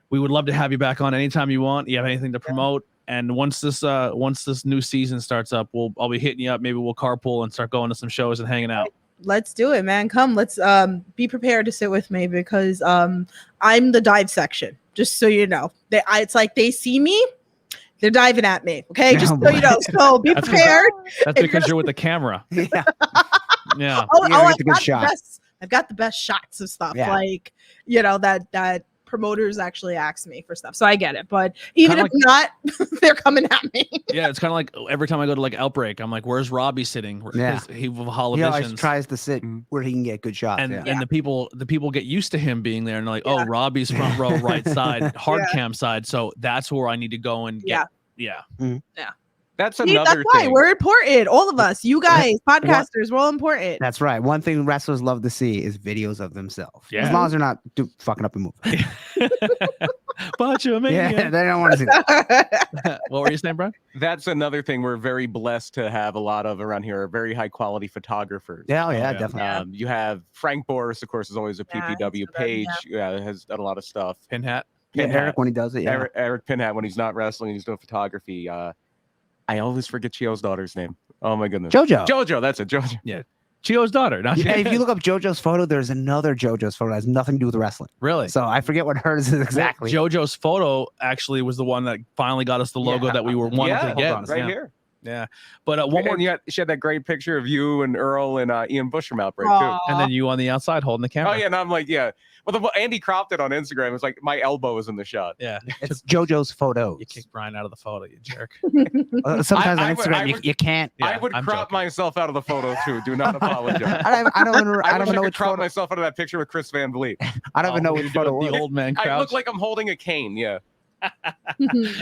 we would love to have you back on anytime you want. You have anything to promote? And once this new season starts up, I'll be hitting you up. Maybe we'll carpool and start going to some shows and hanging out. Let's do it, man. Come, let's be prepared to sit with me because I'm the dive section. Just so you know, it's like they see me, they're diving at me. Okay, just so you know. So be prepared. That's because you're with the camera. Yeah. I've got the best shots of stuff. Yeah. Like that promoters actually ask me for stuff, so I get it. But even Kinda if not, they're coming at me. Yeah, it's kind of like every time I go to like Outbreak, I'm like, "Where's Robbie sitting?" Yeah. He will He always tries to sit where he can get good shots. and the people get used to him being there and they're like, "Oh, Robbie's front row, right side, hard cam side." So that's where I need to go and get. Yeah. That's See, another that's why thing. we're important. All of us, you guys, podcasters, we're all important. That's right. One thing wrestlers love to see is videos of themselves. Yeah. As long as they're not fucking up a move. Bunch of Yeah, they don't want to see that. What were you saying, Brian? That's another thing we're very blessed to have a lot of around here. Are very high quality photographers. Yeah, definitely. You have Frank Boris, of course, is always a PPW. he's good, Page has done a lot of stuff. Pinhat. Eric when he does it. Yeah. Eric Pinhat when he's not wrestling, he's doing photography. I always forget Chio's daughter's name. Oh my goodness. JoJo, that's it. JoJo. Yeah. Chio's daughter. Not Yeah, if you look up JoJo's photo, there's another JoJo's photo that has nothing to do with wrestling. Really? So I forget what hers is exactly. JoJo's photo actually was the one that finally got us the logo that we were wanting to get. Right here. Yeah. But one more. She had that great picture of you and Earl and Ian Bush from Outbreak, too. And then you on the outside holding the camera. Oh, yeah. And I'm like, yeah. Well, Andy cropped it on Instagram. It was like my elbow was in the shot. Yeah. It's JoJo's photo. You kicked Brian out of the photo, you jerk. Sometimes on Instagram, you can't. Yeah, I would I'm crop joking. myself out of the photo, too. Do not apologize. I don't wish I know could which crop photo. myself out of that picture with Chris Van Vliet. I don't even know which photo it was. The old man crouch. I look like I'm holding a cane. Yeah,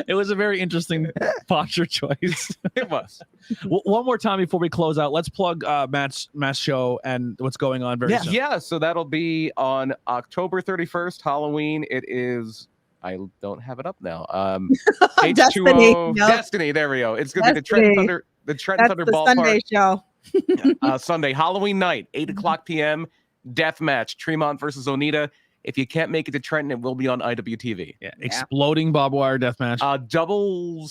It was a very interesting posture choice. it was. One more time before we close out, let's plug Matt's show and what's going on very soon. Yeah, so that'll be on October 31st, Halloween. It is. I don't have it up now. H2O Destiny. Nope. Destiny. There we go. It's gonna be the Trenton Thunder. The Trenton Thunder Ballpark. Sunday show. Sunday, Halloween night, 8:00 p.m. Death match, Tremont versus Onita. If you can't make it to Trenton, it will be on IWTV. Yeah. Exploding barbed wire death match. Double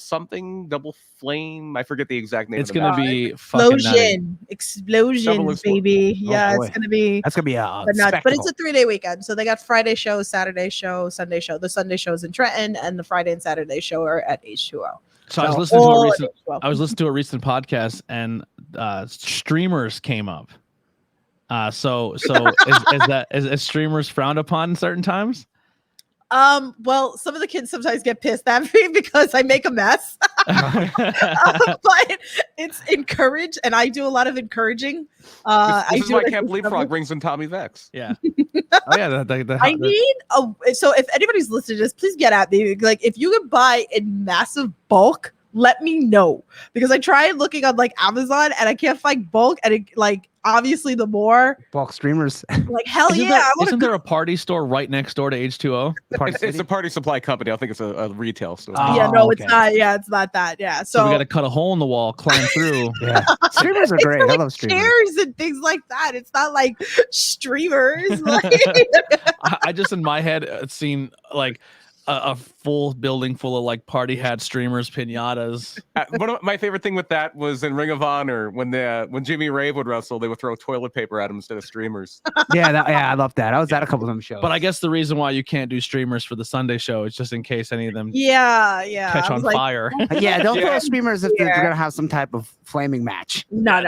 flame. I forget the exact name. It's of the gonna match. be fucking Explosion, baby. Yeah, boy. it's gonna be. That's gonna be a But spectacle. it's a 3-day weekend. So they got Friday show, Saturday show, Sunday show. The Sunday show is in Trenton, and the Friday and Saturday show are at H2O. So I was listening to a recent podcast, and streamers came up. So is streamers frowned upon in certain times? Well, some of the kids sometimes get pissed at me because I make a mess, but it's encouraged, and I do a lot of encouraging. This is why I Can't Believe Frog brings in Tommy Vex. Yeah. Oh yeah. I need so if anybody's listening to this, please get at me. Like if you can buy in massive bulk, let me know, because I tried looking on like Amazon and I can't find bulk, and it, like obviously the more bulk streamers. Like hell yeah! Isn't there a party store right next door to H2O? It's a party supply company. I think it's a retail store. Yeah, no, it's not. Yeah, it's not that. Yeah, so we got to cut a hole in the wall, climb through. Yeah, streamers are great. I love streamers. Chairs and things like that. It's not like streamers. Like I just in my head seen like a full building full of like party hat streamers, piñatas. One of my favorite thing with that was in Ring of Honor when Jimmy Rave would wrestle, they would throw toilet paper at him instead of streamers. Yeah, I love that. I was at a couple of them shows. But I guess the reason why you can't do streamers for the Sunday show is just in case any of them catch on fire. Yeah, don't throw streamers if they're gonna have some type of flaming match. No.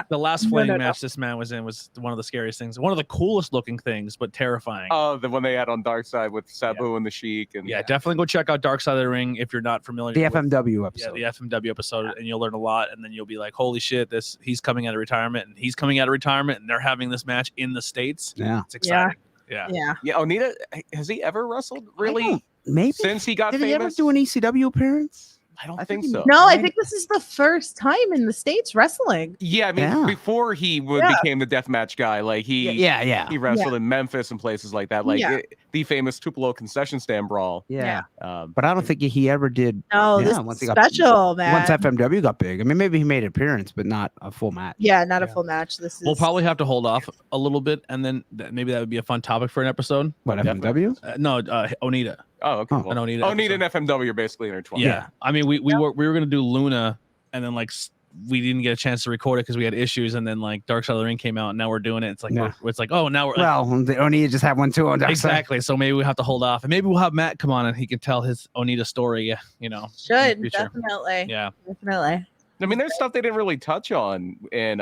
The last flaming match this man was in was one of the scariest things, one of the coolest looking things, but terrifying. Oh, the one they had on Dark Side with Sabu and the Sheik. And definitely go check out Dark Side of the Ring if you're not familiar. The FMW episode. Yeah, the FMW episode, and you'll learn a lot, and then you'll be like, "Holy shit! He's coming out of retirement, and he's coming out of retirement, and they're having this match in the States." Yeah, it's exciting. Yeah. Onita, has he ever wrestled really? Maybe since he got Did famous? he ever do an ECW appearance? I don't think so. No, I think this is the first time in the States wrestling. Yeah, I mean, before he became the deathmatch guy, like he wrestled in Memphis and places like that, like the famous Tupelo concession stand brawl. Yeah. But I don't think he ever did. No, this is special, man. Once FMW got big, I mean, maybe he made an appearance, but not a full match. Yeah, not a full match. This is. We'll probably have to hold off a little bit, and then maybe that would be a fun topic for an episode. What, FMW? No, Onita. Oh, okay. Well, Onita and FMW are basically intertwined. Yeah, I mean, we were gonna do Luna, and then like we didn't get a chance to record it because we had issues, and then like Dark Side of the Ring came out, and now we're doing it. It's like it's like, oh, now we're Onita just had one too on Dark Side. Exactly. So maybe we have to hold off, and maybe we'll have Matt come on, and he can tell his Onita story. You know, definitely. Yeah, definitely. I mean, there's stuff they didn't really touch on in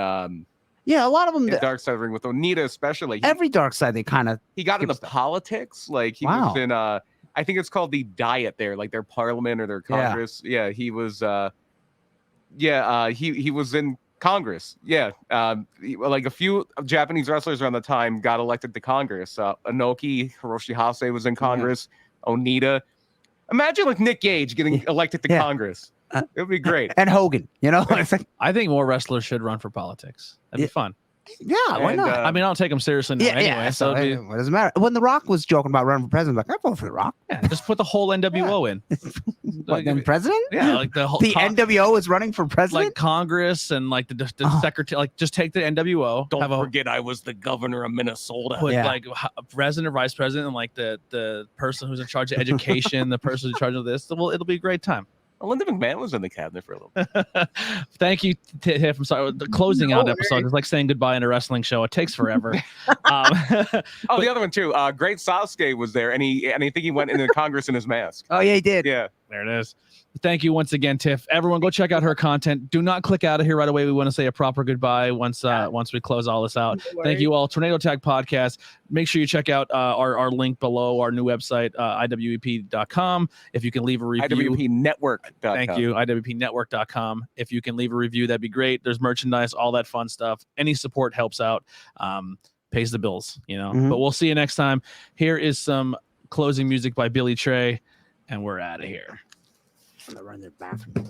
Yeah, a lot of them. Dark Side Ring with Onita, especially. Every Dark Side, they kind of. He got into politics. Like he was in. I think it's called the Diet there, like their parliament or their Congress. Yeah, he was. He was in Congress. Yeah, like a few Japanese wrestlers around the time got elected to Congress. Inoki, Hiroshi Hase was in Congress. Onita. Imagine like Nick Gage getting elected to Congress. It would be great. And Hogan, it's like, I think more wrestlers should run for politics. That'd be fun. Yeah, why not? I mean, I don't take them seriously now anyway. So what does it matter? When The Rock was joking about running for president, like, I vote for The Rock. Yeah, just put the whole NWO in. What, then president? Yeah, like the whole NWO is running for president, like Congress and like the secretary. Like, just take the NWO. Don't forget, I was the governor of Minnesota. Put like president, vice president, and like the person who's in charge of education, the person who's in charge of this. Well, it'll be a great time. Linda McMahon was in the cabinet for a little bit. Thank you, Tiff. I'm sorry. The closing out episode is like saying goodbye in a wrestling show. It takes forever. The other one too. Great Sasuke was there, and I think he went into Congress in his mask. Oh yeah, he did. Yeah, there it is. Thank you once again, Tiff. Everyone, go check out her content. Do not click out of here right away. We want to say a proper goodbye once we close all this out. Thank you all. Tornado Tag Podcast. Make sure you check out our link below, our new website, iwep.com. If you can leave a review. iwepnetwork.com. Thank you, iwepnetwork.com. If you can leave a review, that'd be great. There's merchandise, all that fun stuff. Any support helps out, pays the bills, But we'll see you next time. Here is some closing music by Billy Trey, and we're out of here. I'm gonna run to the bathroom.